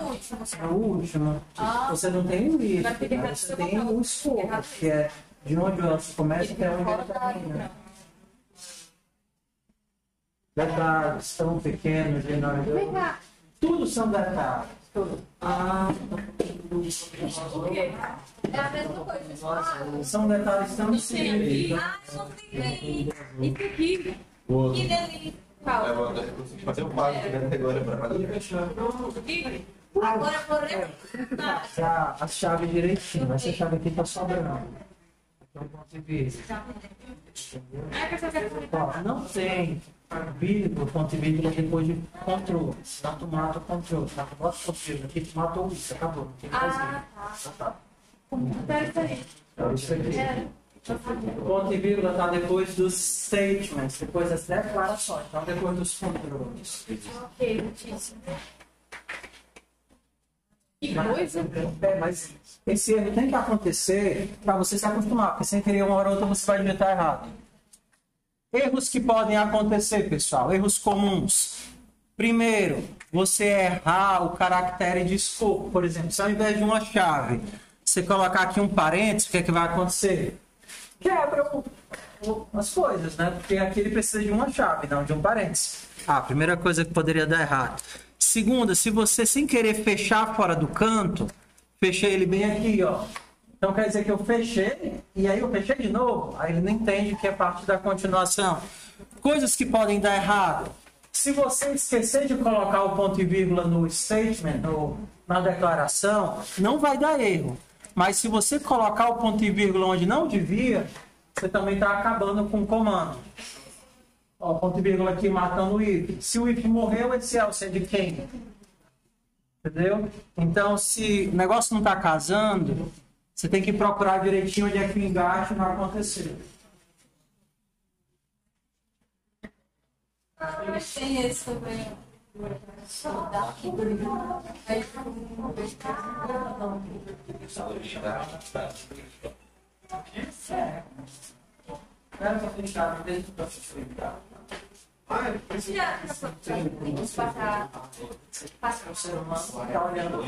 último. No último, você não tem o if, né? Você tem o escopo, que é de onde você começa até onde ele termina. Detalhes tão pequenos, enormes. Tudo são detalhes. Tudo. É a mesma coisa. São detalhes tão simples. Não tem. Isso aqui. Boa. E dele. Qual? Fazer o pago agora para fazer. Agora porém. A chave direitinho. Essa chave aqui tá sobrando. Então, ponto de vista. Ó, não tem vírgula, ponto e vírgula depois de controle. Senão tu mata o controle. Senão tu bota o controle aqui, tu matou isso. Acabou. Não tem que fazer. Tá. Então, Isso aqui. O ponto e vírgula está depois dos statements, depois das declarações, então depois dos controles. Ok, muitíssimo. Que coisa! Mas esse erro tem que acontecer para você se acostumar, porque sem querer uma hora ou outra você vai digitar errado. Erros que podem acontecer, pessoal, erros comuns. Primeiro, você errar o caractere de escopo, por exemplo, se ao invés de uma chave, você colocar aqui um parênteses, o que é que vai acontecer? Quebra as coisas, né? Porque aqui ele precisa de uma chave, não de um parênteses. A primeira coisa que poderia dar errado. Segunda, se você sem querer fechar fora do canto, fechei ele bem aqui, ó. Então quer dizer que eu fechei e aí eu fechei de novo. Aí ele não entende que é parte da continuação. Coisas que podem dar errado. Se você esquecer de colocar o ponto e vírgula no statement, na declaração, não vai dar erro. Mas se você colocar o ponto e vírgula onde não devia, você também está acabando com o comando. Ó, o ponto e vírgula aqui matando o if. Se o if morreu, esse else é de quem? Entendeu? Então, se o negócio não está casando, você tem que procurar direitinho onde é que o engate não aconteceu. Mas tem esse também. O ser humano está olhando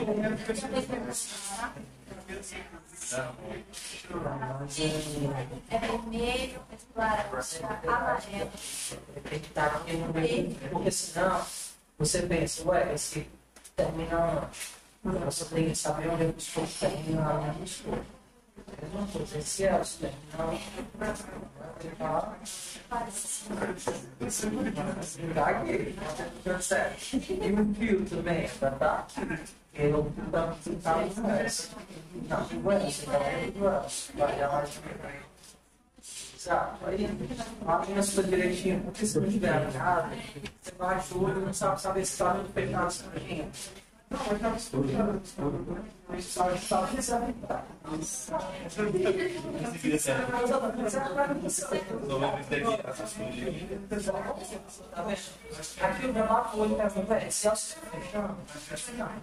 é vermelho, laranja, amarelo. tem que estar aqui no meio, porque senão você pensa, ué, esse termina onde? Você tem que saber onde o escopo termina a linha do escopo. Mesma coisa, esse é o termina tá aqui, tá certo. E o fio também, tá aqui. Ele não tá no verso. Não, o verso, vai lá de exato. Aí, a linha fica direitinho, porque se não tiver alinhado, você baixa o olho e não sabe se está muito fechado essa linha. Não, mas tá misturando. Mas sabe que você vai ficar. Aqui o debate o olho pergunta, se ela se fechando, vai fechar.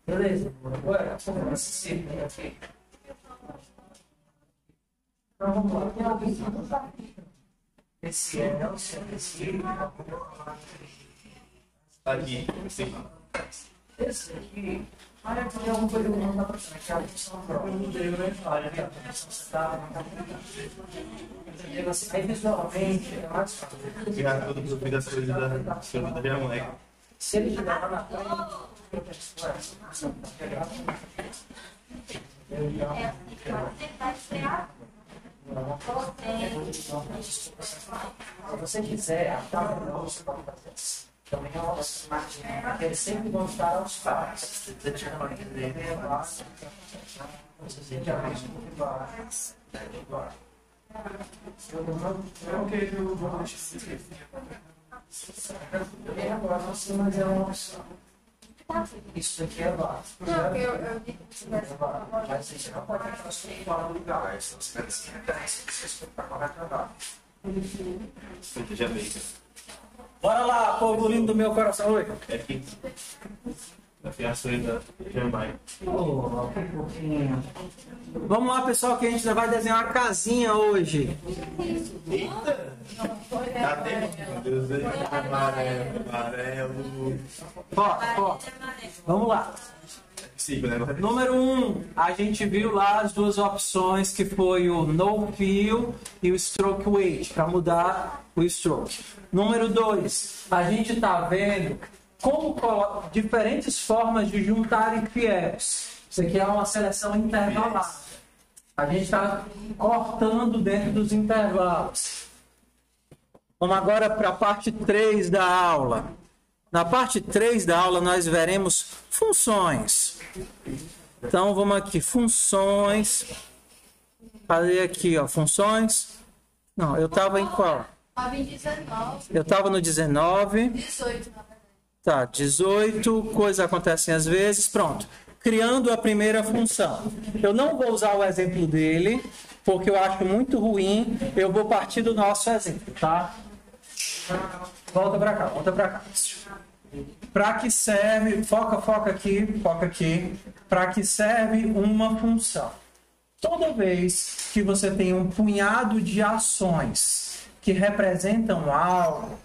Beleza? Agora, como esse círculo aqui. Então vamos lá, tem alguém que não está aqui. Esse é o seu Aqui, sim. esse aqui. Olha, tem alguma coisa que não está passando. Que é a função própria. Olha, aqui a função está. Aí visualmente é mais fácil. Tirar tudo para ouvir as coisas da minha mãe. Se ele estiver lá na frente, eu pegar. Se você quiser, a tábua não você pode fazer. Também é uma máquina que eles sempre vão estar aos pares. Você já vê agora você não é uma opção. Isso aqui é básico. Não, eu digo que Mas você não pode fazer fora do lugar. Se você quer se para qualquer trabalho. Já veio. Bora lá, povo lindo do meu coração. Oi. É aqui. Vamos lá, pessoal, que a gente vai desenhar uma casinha hoje. Eita! Tá tempo. Amarelo. Ó. Vamos lá. Número 1, a gente viu lá as duas opções que foi o No Fill e o Stroke Weight, para mudar o stroke. Número 2, a gente está vendo como diferentes formas de juntar fiéis. Isso aqui é uma seleção intervalada. A gente está cortando dentro dos intervalos. Vamos agora para a parte 3 da aula. Na parte 3 da aula nós veremos funções. Então vamos aqui, funções. Cadê aqui, ó, funções? Não, eu estava em qual? Estava em 19. Eu estava no 19. 18, na verdade. Tá, 18, coisas acontecem às vezes, pronto. Criando a primeira função. Eu não vou usar o exemplo dele, porque eu acho muito ruim. Eu vou partir do nosso exemplo, tá? Volta para cá. Para que serve, foca aqui. Para que serve uma função? Toda vez que você tem um punhado de ações que representam algo,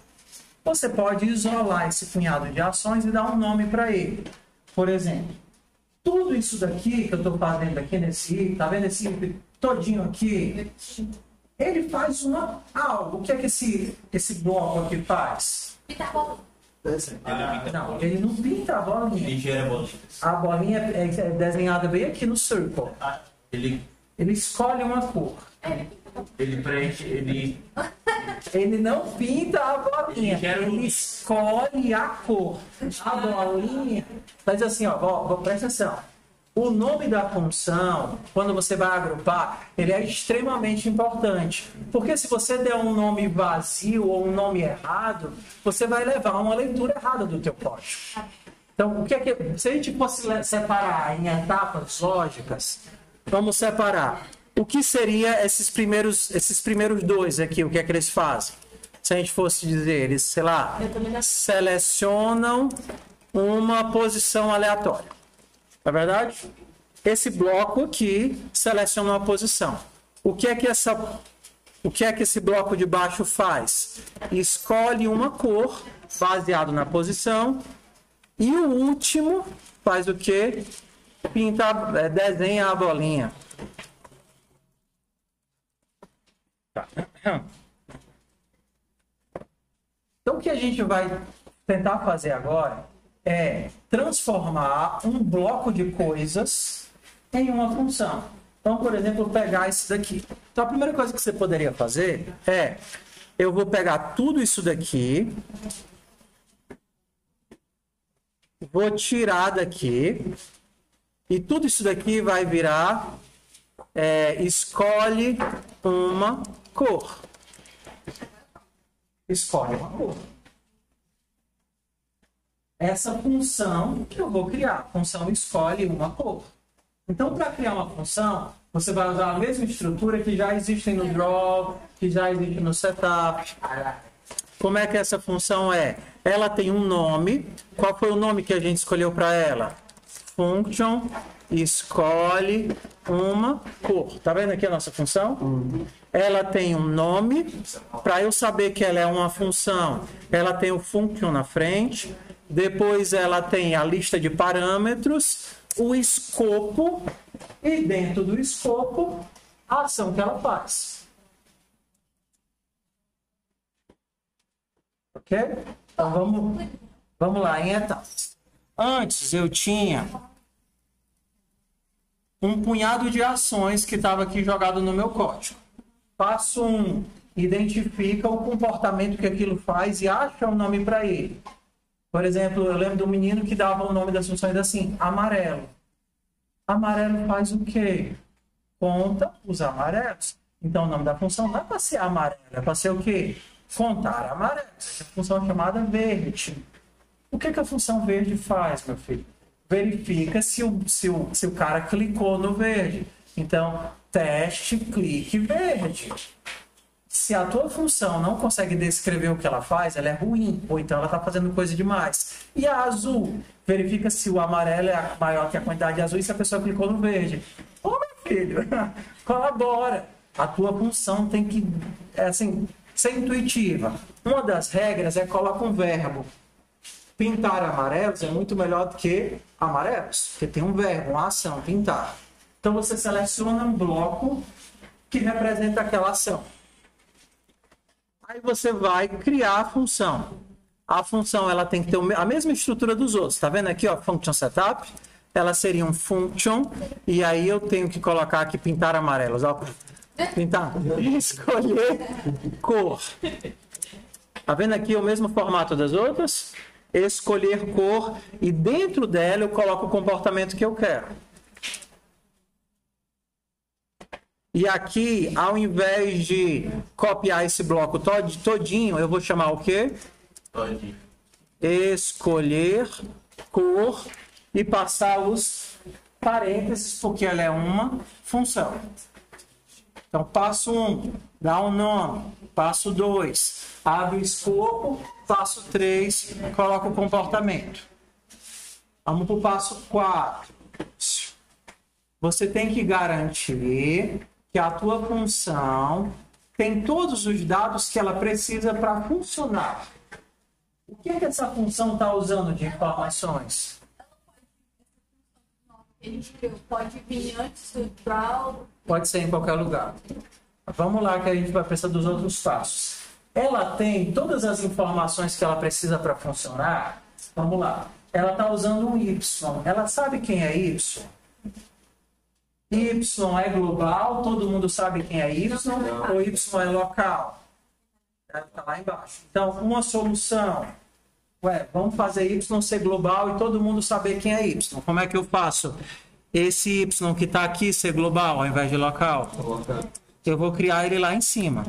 você pode isolar esse punhado de ações e dar um nome para ele. Por exemplo, tudo isso daqui que eu estou fazendo aqui nesse, tá vendo esse todinho aqui? Ele faz algo. O que é que esse bloco aqui faz? Pintar bola. Não, ele não pinta a bolinha. Ele gera bolinhas. A bolinha é desenhada bem aqui no círculo. Ele escolhe uma cor. Ele preenche, Ele não pinta a bolinha. Ele escolhe a cor. A bolinha. Mas assim, ó, presta atenção. O nome da função, quando você vai agrupar, ele é extremamente importante. Porque se você der um nome vazio ou um nome errado, você vai levar a uma leitura errada do teu código. Então, o que é que, se a gente fosse separar em etapas lógicas, vamos separar. O que seria esses primeiros dois aqui? O que é que eles fazem? Se a gente fosse dizer, eles, sei lá, selecionam uma posição aleatória. Não é verdade? Esse bloco aqui seleciona uma posição. O que é que esse bloco de baixo faz? Escolhe uma cor baseado na posição. E o último faz o quê? Desenha a bolinha. Então o que a gente vai tentar fazer agora é transformar um bloco de coisas em uma função. Então, por exemplo, pegar esse daqui. Então, a primeira coisa que você poderia fazer é, eu vou pegar tudo isso daqui, vou tirar daqui, e tudo isso daqui vai virar, escolhe uma cor. Escolhe uma cor. Essa função que eu vou criar. A função escolhe uma cor. Então, para criar uma função, você vai usar a mesma estrutura que já existe no Draw, que já existe no Setup. Como é que essa função é? Ela tem um nome. Qual foi o nome que a gente escolheu para ela? Function escolhe uma cor. Tá vendo aqui a nossa função? Ela tem um nome. Para eu saber que ela é uma função, ela tem o function na frente. Depois ela tem a lista de parâmetros, o escopo e dentro do escopo a ação que ela faz. Ok? Então vamos lá em etapas. Antes eu tinha um punhado de ações que estava aqui jogado no meu código. Passo 1, identifica o comportamento que aquilo faz e acha um nome para ele. Por exemplo, eu lembro do menino que dava o nome das funções assim, amarelo. Amarelo faz o quê? Conta os amarelos. Então, o nome da função não é para ser amarelo, é para ser o quê? Contar amarelos. Essa função é chamada verde. O que a função verde faz, meu filho? Verifica se o cara clicou no verde. Então, teste, clique verde. Se a tua função não consegue descrever o que ela faz, ela é ruim, ou então ela está fazendo coisa demais. E a azul? Verifica se o amarelo é maior que a quantidade de azul e se a pessoa clicou no verde. Ô, meu filho, colabora. A tua função tem que, assim, ser intuitiva. Uma das regras é colocar um verbo. Pintar amarelos é muito melhor do que amarelos, porque tem um verbo, uma ação, pintar. Então você seleciona um bloco que representa aquela ação. Aí você vai criar a função. A função ela tem que ter a mesma estrutura dos outros. Tá vendo aqui, ó, function setup? Ela seria um function e aí eu tenho que colocar aqui pintar amarelos, ó. Pintar, escolher cor. Tá vendo aqui o mesmo formato das outras? Escolher cor e dentro dela eu coloco o comportamento que eu quero. E aqui, ao invés de copiar esse bloco todinho, eu vou chamar o quê? Todinho. Escolher cor e passar os parênteses, porque ela é uma função. Então, passo 1, dá um nome. Passo 2, abre o escopo. Passo 3, coloca o comportamento. Vamos para o passo 4. Você tem que garantir que a tua função tem todos os dados que ela precisa para funcionar. O que é que essa função está usando de informações? Pode vir antes do draw. Pode ser em qualquer lugar. Vamos lá que a gente vai precisar dos outros passos. Ela tem todas as informações que ela precisa para funcionar. Vamos lá. Ela está usando um Y. Ela sabe quem é Y? Y é global, todo mundo sabe quem é Y, ou Y é local? Está lá embaixo. Então, uma solução. Vamos fazer Y ser global e todo mundo saber quem é Y. Como é que eu faço esse Y que está aqui ser global ao invés de local? Eu vou criar ele lá em cima.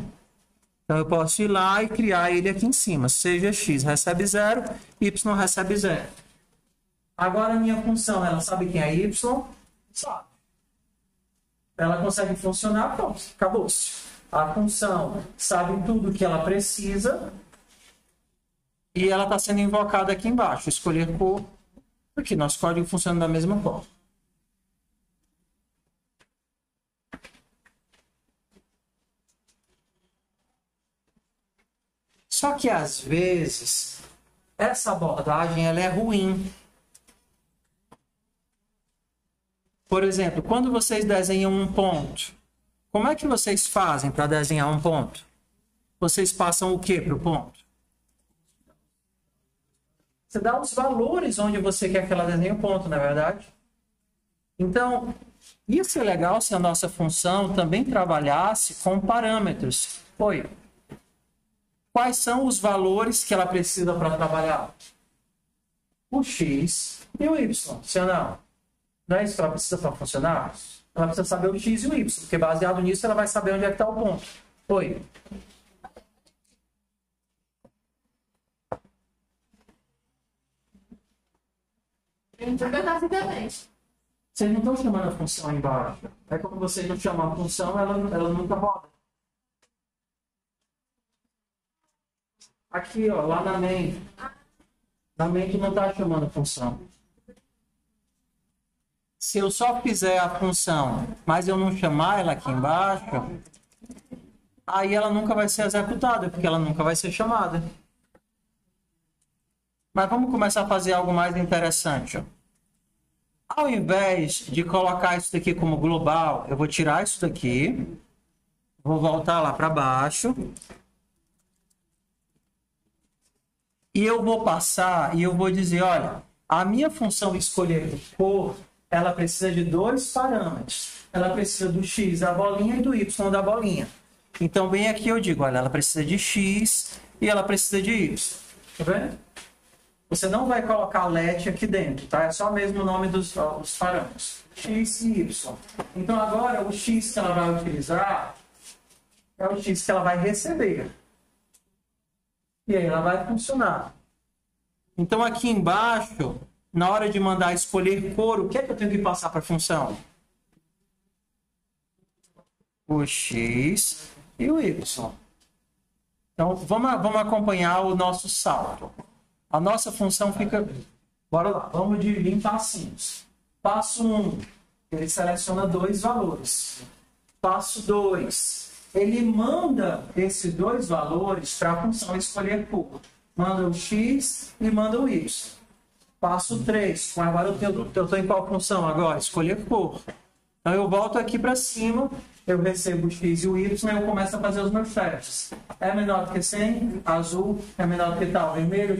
Então, eu posso ir lá e criar ele aqui em cima. Seja X recebe 0, Y recebe 0. Agora, a minha função, ela sabe quem é Y? Sabe. Ela consegue funcionar, pronto, acabou-se. A função sabe tudo o que ela precisa e ela está sendo invocada aqui embaixo. Escolher cor, porque nosso código funciona da mesma forma. Só que, às vezes, essa abordagem ela é ruim. Por exemplo, quando vocês desenham um ponto, como é que vocês fazem para desenhar um ponto? Vocês passam o que para o ponto? Você dá os valores onde você quer que ela desenhe o ponto, não é verdade? Então, ia ser legal se a nossa função também trabalhasse com parâmetros. Quais são os valores que ela precisa para trabalhar? O X e o Y, se não? Não é isso que ela precisa para funcionar? Ela precisa saber o X e o Y, porque baseado nisso ela vai saber onde é que está o ponto. Vocês não estão chamando a função aí embaixo. É como vocês não chamam a função, ela nunca roda. Aqui, ó, lá na main. Na main que não está chamando a função. Se eu só fizer a função, mas eu não chamar ela aqui embaixo, aí ela nunca vai ser executada, porque ela nunca vai ser chamada. Mas vamos começar a fazer algo mais interessante. Ó. Ao invés de colocar isso daqui como global, eu vou tirar isso daqui, vou voltar lá para baixo, e eu vou passar e eu vou dizer, olha, a minha função escolher cor, ela precisa de dois parâmetros. Ela precisa do X da bolinha e do Y da bolinha. Então, bem aqui eu digo, olha, ela precisa de X e ela precisa de Y. Tá vendo? Você não vai colocar let aqui dentro, tá? É só mesmo o nome dos parâmetros. X e Y. Então, agora, o X que ela vai utilizar é o X que ela vai receber. E aí ela vai funcionar. Então, aqui embaixo, na hora de mandar escolher cor, o que é que eu tenho que passar para a função? O X e o Y. Então, vamos acompanhar o nosso salto. A nossa função fica... Bora lá, vamos dividir em passinhos. Passo 1, ele seleciona 2 valores. Passo 2, ele manda esses 2 valores para a função escolher por. Manda o x e manda o y. Passo 3, agora eu estou em qual função agora? Escolher por. Então eu volto aqui para cima, eu recebo o x e o y e eu começo a fazer os meus testes. É menor do que 100, azul, é menor do que tal, vermelho,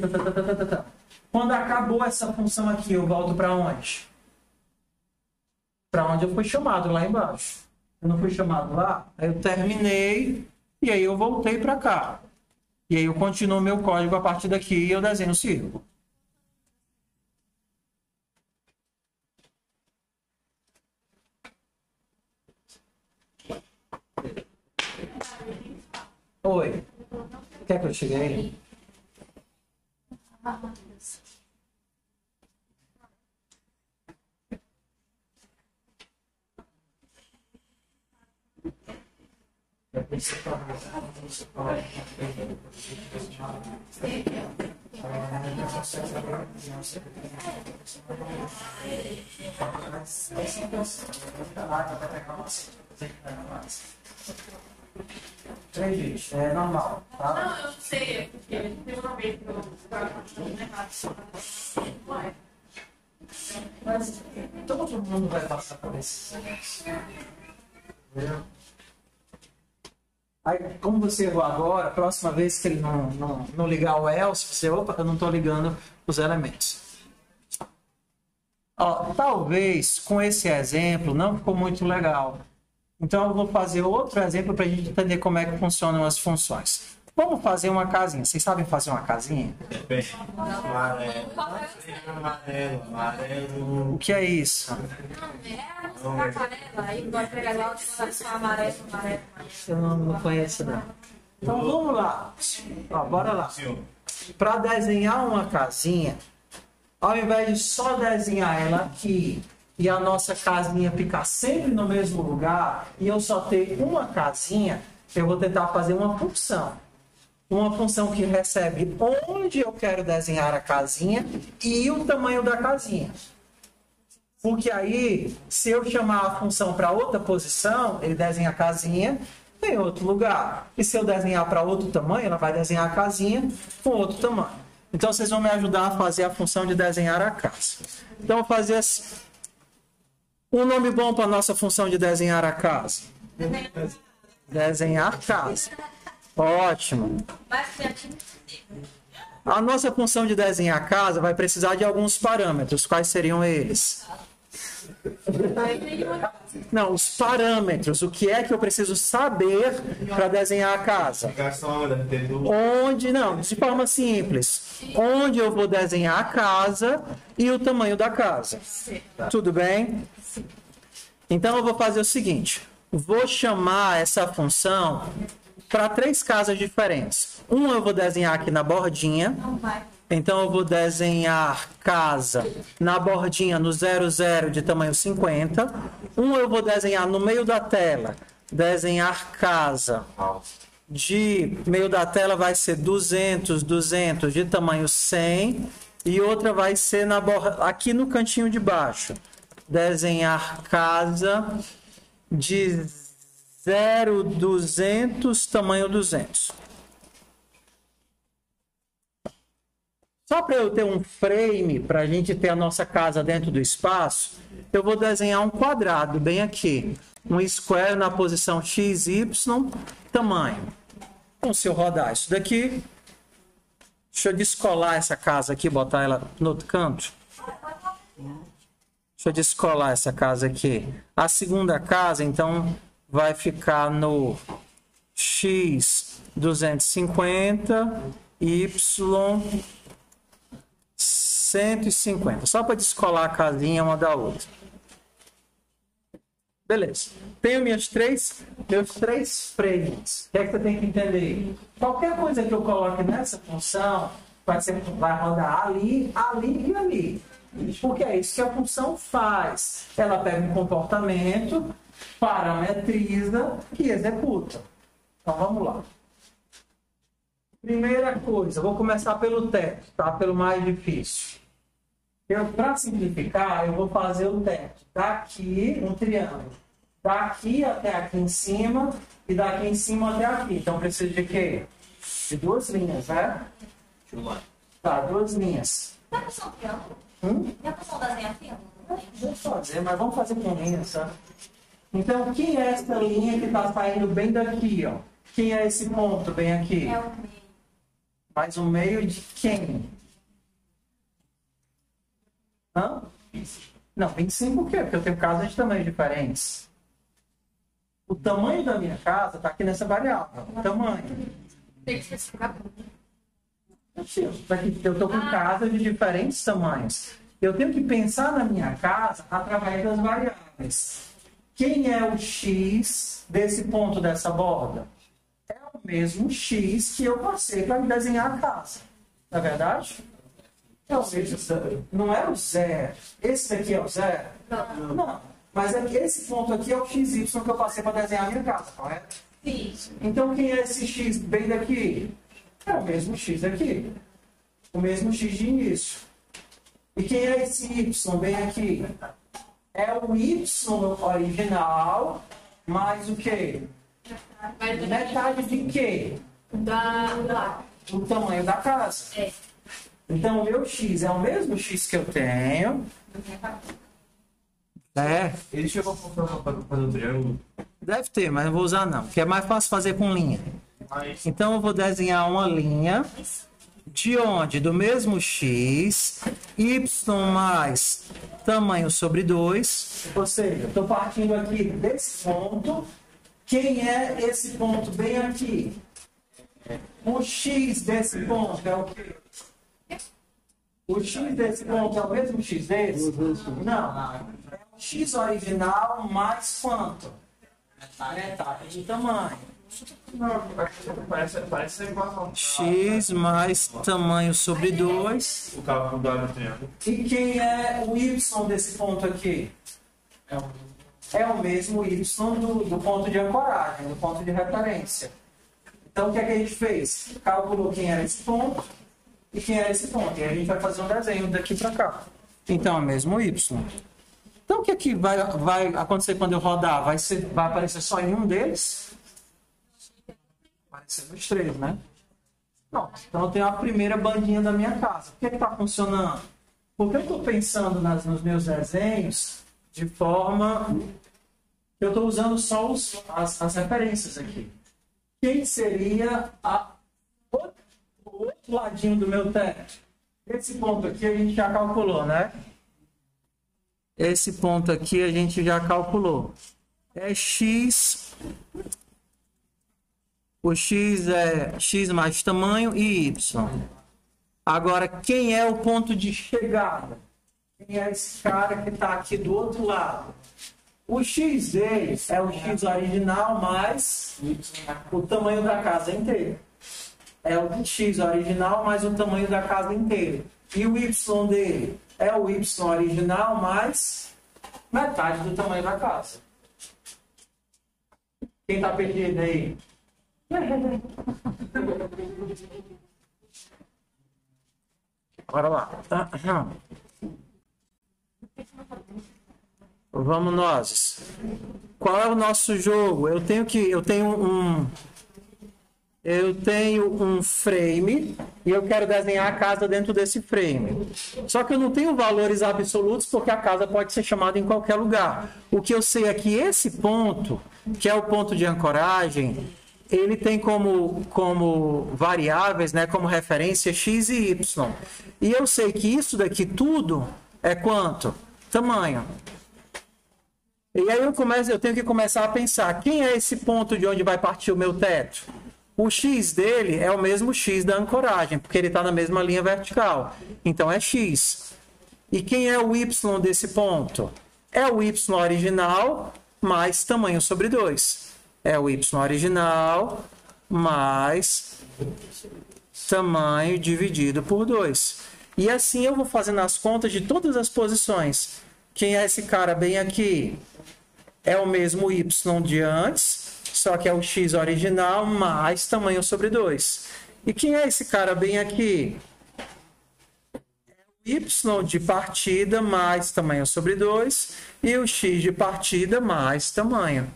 tá. Quando acabou essa função aqui, eu volto para onde? Para onde eu fui chamado, lá embaixo. Eu não fui chamado lá, aí eu terminei e aí eu voltei para cá. E aí eu continuo meu código a partir daqui e eu desenho o círculo. Oi. Quer que eu chegue aí? Gente, é normal, tá? Não, eu sei, porque tem uma vez que eu estava fazendo errado. Mas todo mundo vai passar por isso. Aí, como você errou agora, a próxima vez que ele não ligar o else, você, opa, eu não estou ligando os elementos. Ó, talvez com esse exemplo não ficou muito legal. Então eu vou fazer outro exemplo para a gente entender como é que funcionam as funções. Vamos fazer uma casinha. Vocês sabem fazer uma casinha? Amarelo. O que é isso? Não, é amarela. Aí pode pegar igual amarelo. Eu não conheço, não. Então vamos lá. Ó, bora lá. Para desenhar uma casinha, ao invés de só desenhar ela aqui e a nossa casinha ficar sempre no mesmo lugar e eu só ter uma casinha, eu vou tentar fazer uma função. Uma função que recebe onde eu quero desenhar a casinha e o tamanho da casinha. Porque aí, se eu chamar a função para outra posição, ele desenha a casinha em outro lugar. E se eu desenhar para outro tamanho, ela vai desenhar a casinha com outro tamanho. Então, vocês vão me ajudar a fazer a função de desenhar a casa. Então, eu vou fazer assim. Um nome bom para a nossa função de desenhar a casa? Desenhar casa. Ótimo. A nossa função de desenhar a casa vai precisar de alguns parâmetros. Quais seriam eles? Não, os parâmetros. O que é que eu preciso saber para desenhar a casa? Onde, não, de forma simples. Onde eu vou desenhar a casa e o tamanho da casa. Tudo bem? Então eu vou fazer o seguinte. Vou chamar essa função para 3 casas diferentes. Uma eu vou desenhar aqui na bordinha. Então eu vou desenhar casa na bordinha no 00 de tamanho 50. Eu vou desenhar no meio da tela. Desenhar casa de meio da tela vai ser 200 de tamanho 100. E outra vai ser na aqui no cantinho de baixo. Desenhar casa de 0,200 tamanho 200. Só para eu ter um frame, para a gente ter a nossa casa dentro do espaço, eu vou desenhar um quadrado bem aqui. Um square na posição x, y, tamanho. Então, se eu rodar isso daqui, deixa eu descolar essa casa aqui, botar ela no outro canto. Deixa eu descolar essa casa aqui. A segunda casa, então, vai ficar no x 250, y 150. Só para descolar a casinha uma da outra. Beleza. Tenho meus três frames. O que é que você tem que entender? Qualquer coisa que eu coloque nessa função vai rodar ali, ali e ali. Porque é isso que a função faz. Ela pega um comportamento, parametriza e executa. Então vamos lá. Primeira coisa, vou começar pelo teto, tá? Pelo mais difícil. Para simplificar, eu vou fazer o teto. Daqui, um triângulo. Daqui até aqui em cima e daqui em cima até aqui. Então, precisa de quê? De duas linhas, né? Tá, duas linhas. Dá pra fazer um triângulo? Dá pra só desenhar triângulo? Vou fazer, mas vamos fazer com linhas, tá? Então, quem é essa linha que está saindo bem daqui, ó? Quem é esse ponto bem aqui? É o meio. Mas o meio de quem? Hã? Não, 25 o quê? Porque eu tenho casas de tamanhos diferentes. O tamanho da minha casa está aqui nessa variável. O tamanho. Tem que especificar. Eu estou com casas de diferentes tamanhos. Eu tenho que pensar na minha casa através das variáveis. Quem é o x desse ponto dessa borda? É o mesmo x que eu passei para desenhar a casa. Não é verdade? É o mesmo. Não é o zero. Esse daqui é o zero? Não. Mas esse ponto aqui é o xy que eu passei para desenhar a minha casa, correto? Sim. Então quem é esse x bem daqui? É o mesmo x aqui. O mesmo x de início. E quem é esse y bem aqui? É o y original mais o quê? Metade de quê? O tamanho da casa. É. Então, o meu x é o mesmo x que eu tenho. É. Ele chegou a fazer um triângulo. Deve ter, mas não vou usar não, porque é mais fácil fazer com linha. Então, eu vou desenhar uma linha de onde? Do mesmo x, y mais tamanho sobre 2. Ou seja, eu estou partindo aqui desse ponto. Quem é esse ponto bem aqui? O x desse ponto é o quê? O x desse ponto é o mesmo x desse? Não. É o x original mais quanto? Metade de tamanho. Parece ser igual. X mais tamanho sobre 2. O cálculo do triângulo. E quem é o y desse ponto aqui? É o mesmo y do ponto de ancoragem, do ponto de referência. Então, o que é que a gente fez? Calculou quem era esse ponto e quem era esse ponto. E a gente vai fazer um desenho daqui para cá. Então, é o mesmo y. Então, o que é que vai acontecer quando eu rodar? Vai aparecer só em um deles? Vai aparecer nos três, né? Não. Então, eu tenho a primeira bandinha da minha casa. Por que está funcionando? Porque eu estou pensando nos meus desenhos de forma que eu estou usando só as referências aqui. Quem seria o outro ladinho do meu teto? Esse ponto aqui a gente já calculou, né? Esse ponto aqui a gente já calculou. É x. O x é x mais tamanho e y. Agora, quem é o ponto de chegada? Quem é esse cara que está aqui do outro lado? O x dele é o x original mais o tamanho da casa inteira. É o x original mais o tamanho da casa inteira. E o y dele é o y original mais metade do tamanho da casa. Quem está perdido aí? Bora lá. Vamos nós. Qual é o nosso jogo? Eu tenho um frame e eu quero desenhar a casa dentro desse frame. Só que eu não tenho valores absolutos porque a casa pode ser chamada em qualquer lugar. O que eu sei é que esse ponto, que é o ponto de ancoragem, ele tem como variáveis, né, como referência x e y. E eu sei que isso daqui tudo é quanto? Tamanho. E aí eu tenho que começar a pensar, quem é esse ponto de onde vai partir o meu teto? O x dele é o mesmo x da ancoragem, porque ele está na mesma linha vertical. Então é x. E quem é o y desse ponto? É o y original mais tamanho sobre 2. É o y original mais tamanho dividido por 2. E assim eu vou fazendo as contas de todas as posições. Quem é esse cara bem aqui? É o mesmo y de antes, só que é o x original mais tamanho sobre 2. E quem é esse cara bem aqui? Y de partida mais tamanho sobre 2 e o x de partida mais tamanho.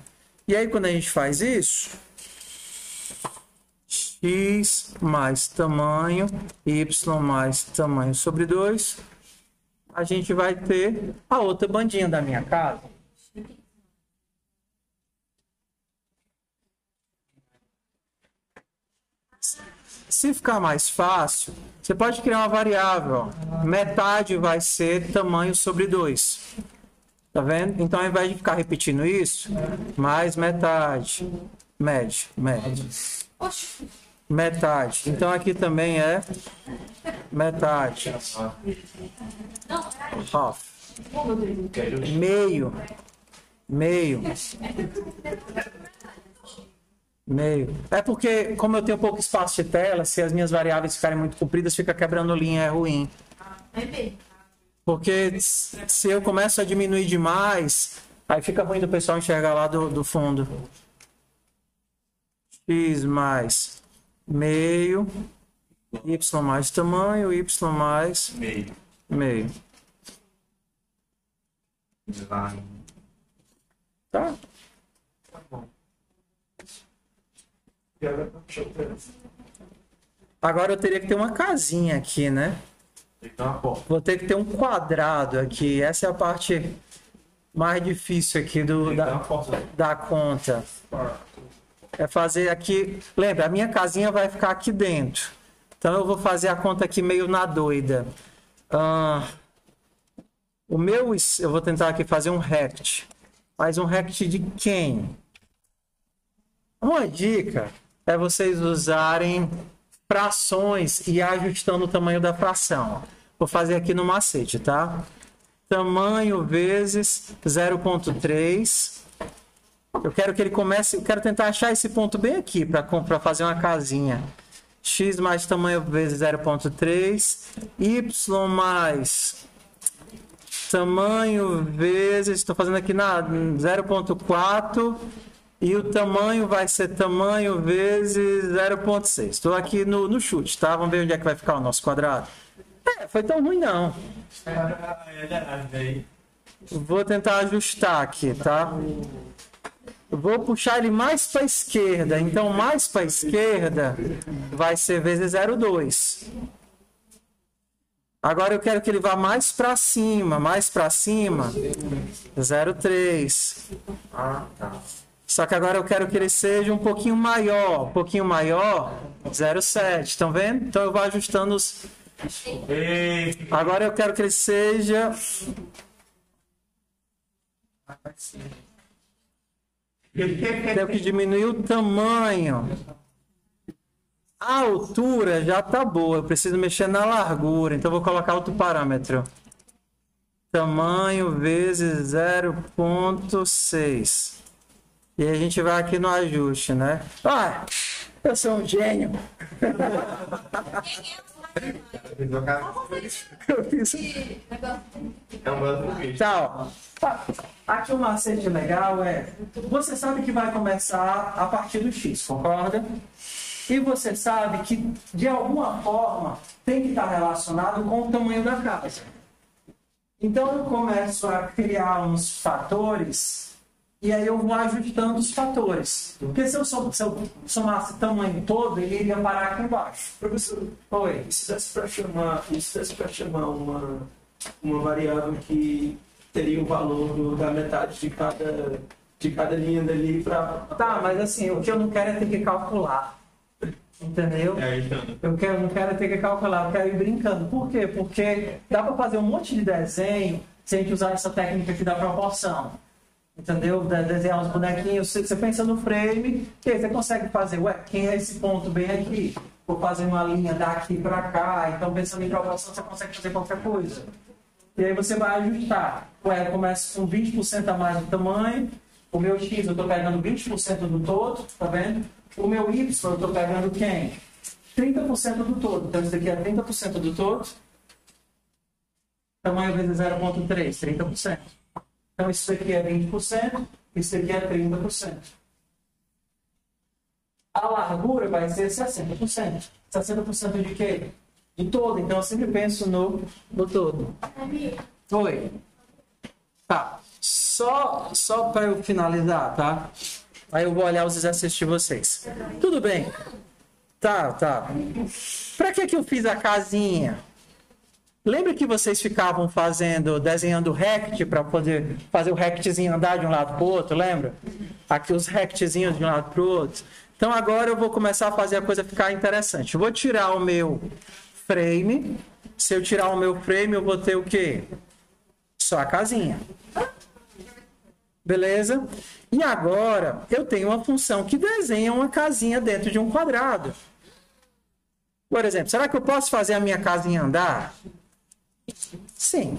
E aí, quando a gente faz isso, x mais tamanho, y mais tamanho sobre 2, a gente vai ter a outra bandinha da minha casa. Se ficar mais fácil, você pode criar uma variável. Ó. Metade vai ser tamanho sobre 2. Tá vendo? Então, ao invés de ficar repetindo isso, mais metade. Média. Metade. Então, aqui também é metade. Half. Meio. É porque, como eu tenho pouco espaço de tela, se as minhas variáveis ficarem muito compridas, fica quebrando linha, é ruim. Porque se eu começo a diminuir demais, aí fica ruim do pessoal enxergar lá do fundo. X mais meio, Y mais tamanho, Y mais meio. Tá? Agora eu teria que ter uma casinha aqui, né? Vou ter que ter um quadrado aqui. Essa é a parte mais difícil aqui da conta. É fazer aqui... Lembra, a minha casinha vai ficar aqui dentro. Então eu vou fazer a conta aqui meio na doida. Eu vou tentar aqui fazer um rect. Mas um rect de quem? Uma dica é vocês usarem frações e ir ajustando o tamanho da fração. Vou fazer aqui no macete, tá? Tamanho vezes 0,3. Eu quero que ele comece... Eu quero tentar achar esse ponto bem aqui para fazer uma casinha. X mais tamanho vezes 0,3. Y mais tamanho vezes... Estou fazendo aqui na 0,4... E o tamanho vai ser tamanho vezes 0,6. Estou aqui no chute, tá? Vamos ver onde é que vai ficar o nosso quadrado. Foi tão ruim não. Vou tentar ajustar aqui, tá? Vou puxar ele mais para a esquerda. Então, mais para a esquerda vai ser vezes 0,2. Agora eu quero que ele vá mais para cima. Mais para cima, 0,3. Só que agora eu quero que ele seja um pouquinho maior. 0,7. Estão vendo? Então eu vou ajustando os... Agora eu quero que ele seja... Tenho que diminuir o tamanho. A altura já está boa. Eu preciso mexer na largura. Então eu vou colocar outro parâmetro. Tamanho vezes 0,6. E a gente vai aqui no ajuste, né? Eu sou um gênio. Então, aqui o macete legal é... Você sabe que vai começar a partir do X, concorda? E você sabe que, de alguma forma, tem que estar relacionado com o tamanho da casa. Então, eu começo a criar uns fatores... E aí eu vou ajustando os fatores. Porque se eu somasse o tamanho todo, ele iria parar aqui embaixo. Professor, oi. Se desse para chamar uma variável que teria o valor da metade de cada linha dali para... Tá, mas assim, o que eu não quero é ter que calcular. Entendeu? Não quero ter que calcular, eu quero ir brincando. Por quê? Porque dá para fazer um monte de desenho se a gente usar essa técnica aqui da proporção. Entendeu? Desenhar uns bonequinhos, você pensa no frame, e aí você consegue fazer, quem é esse ponto bem aqui? Vou fazer uma linha daqui para cá, então pensando em proporção você consegue fazer qualquer coisa. E aí você vai ajustar. Começa com 20% a mais do tamanho, o meu X eu estou pegando 20% do todo, tá vendo? O meu Y eu estou pegando quem? 30% do todo, então isso aqui é 30% do todo. Tamanho vezes 0,3, 30%. Então, isso aqui é 20%, isso aqui é 30%. A largura vai ser 60%. 60% de quê? De todo. Então, eu sempre penso no todo. Oi. Tá. Só para eu finalizar, tá? Aí eu vou olhar os exercícios de vocês. Tudo bem. Tá. Para que eu fiz a casinha? Lembra que vocês ficavam desenhando rect para poder fazer o rectzinho andar de um lado para o outro, lembra? Aqui os rectzinhos de um lado para o outro. Então agora eu vou começar a fazer a coisa ficar interessante. Eu vou tirar o meu frame. Se eu tirar o meu frame, eu vou ter o quê? Só a casinha. Beleza? E agora eu tenho uma função que desenha uma casinha dentro de um quadrado. Por exemplo, será que eu posso fazer a minha casinha andar? Sim.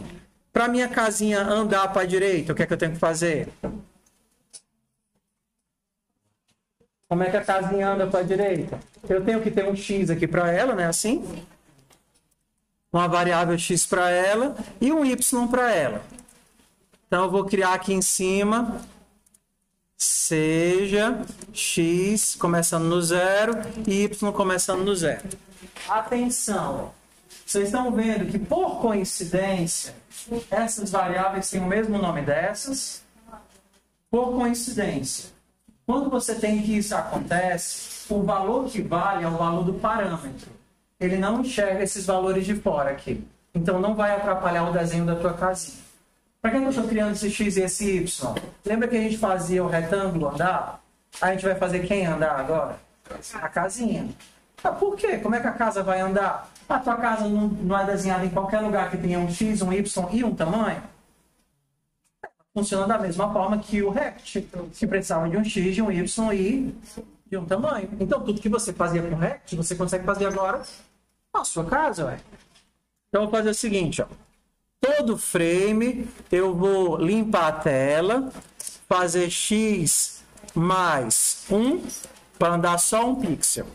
Para a minha casinha andar para a direita, o que é que eu tenho que fazer? Como é que a casinha anda para a direita? Eu tenho que ter um x aqui para ela, né? Assim. Uma variável x para ela e um y para ela. Então, eu vou criar aqui em cima, seja x começando no 0 e y começando no 0. Atenção! Vocês estão vendo que, por coincidência, essas variáveis têm o mesmo nome dessas? Por coincidência. Quando você tem que isso acontece, o valor que vale é o valor do parâmetro. Ele não enxerga esses valores de fora aqui. Então, não vai atrapalhar o desenho da tua casinha. Para que eu estou criando esse x e esse y? Lembra que a gente fazia o retângulo andar? A gente vai fazer quem andar agora? A casinha. Ah, por quê? Como é que a casa vai andar? A tua casa não é desenhada em qualquer lugar que tenha um x, um y e um tamanho? Funciona da mesma forma que o rect, que precisava de um x, de um y e de um tamanho. Então, tudo que você fazia com o rect, você consegue fazer agora na sua casa, ué. Então, eu vou fazer o seguinte, ó. Todo frame, eu vou limpar a tela, fazer x mais 1 para andar só um pixel.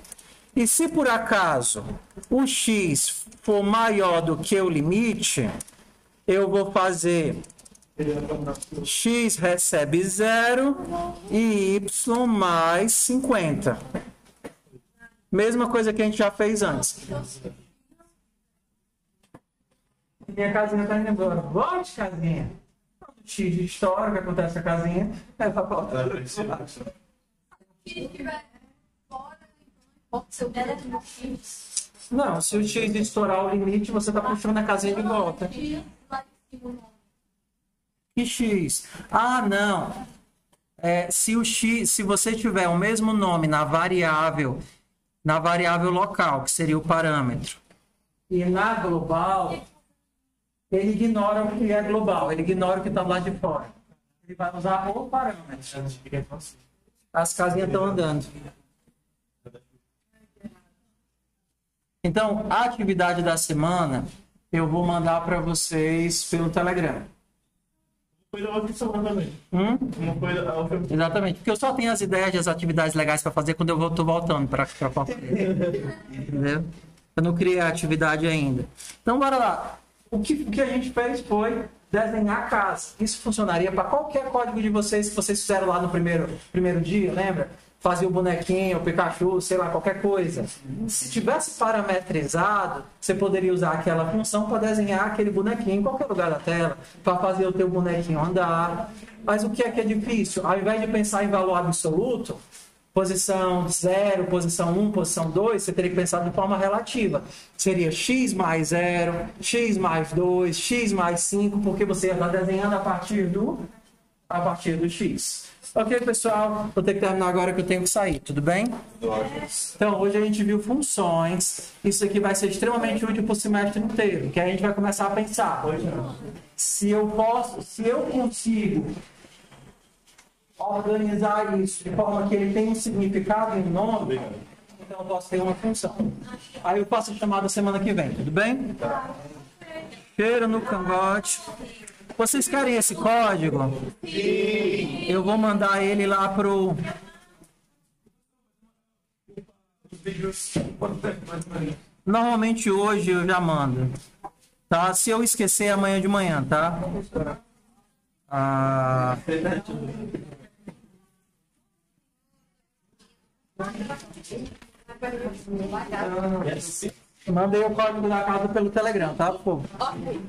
E se por acaso o x for maior do que o limite, eu vou fazer x recebe 0 e y mais 50. Mesma coisa que a gente já fez antes. Minha casinha está indo embora. Volte, casinha. X de história, o que acontece com a casinha? É pra voltar. Não, se o x estourar o limite, você está puxando a casinha de volta. Que x? Ah, não. Se você tiver o mesmo nome na variável local, que seria o parâmetro, e na global, ele ignora o que é global, ele ignora o que está lá de fora. Ele vai usar o parâmetro. As casinhas estão andando. Então, a atividade da semana eu vou mandar para vocês pelo Telegram. Foi da outra semana também. Exatamente, porque eu só tenho as ideias das atividades legais para fazer quando eu estou voltando para Fortaleza. Entendeu? Eu não criei a atividade ainda. Então, bora lá. O que a gente fez foi desenhar a casa. Isso funcionaria para qualquer código de vocês que vocês fizeram lá no primeiro dia, lembra? Fazia o bonequinho, o Pikachu, sei lá, qualquer coisa. Se tivesse parametrizado, você poderia usar aquela função para desenhar aquele bonequinho em qualquer lugar da tela, para fazer o teu bonequinho andar. Mas o que é difícil? Ao invés de pensar em valor absoluto, posição 0, posição 1, posição 2, você teria que pensar de forma relativa. Seria x mais 0, x mais 2, x mais 5, porque você está desenhando a partir do x. Ok, pessoal? Vou ter que terminar agora que eu tenho que sair, tudo bem? Então, hoje a gente viu funções. Isso aqui vai ser extremamente útil para o semestre inteiro, que a gente vai começar a pensar. Se eu consigo organizar isso de forma que ele tenha um significado e um nome, então eu posso ter uma função. Aí eu faço a chamada semana que vem, tudo bem? Cheiro no cangote. Vocês querem esse código? Sim. Eu vou mandar ele lá pro... Normalmente hoje eu já mando. Tá? Se eu esquecer, amanhã de manhã, tá? Mandei o código da casa pelo Telegram, tá, povo? Ok.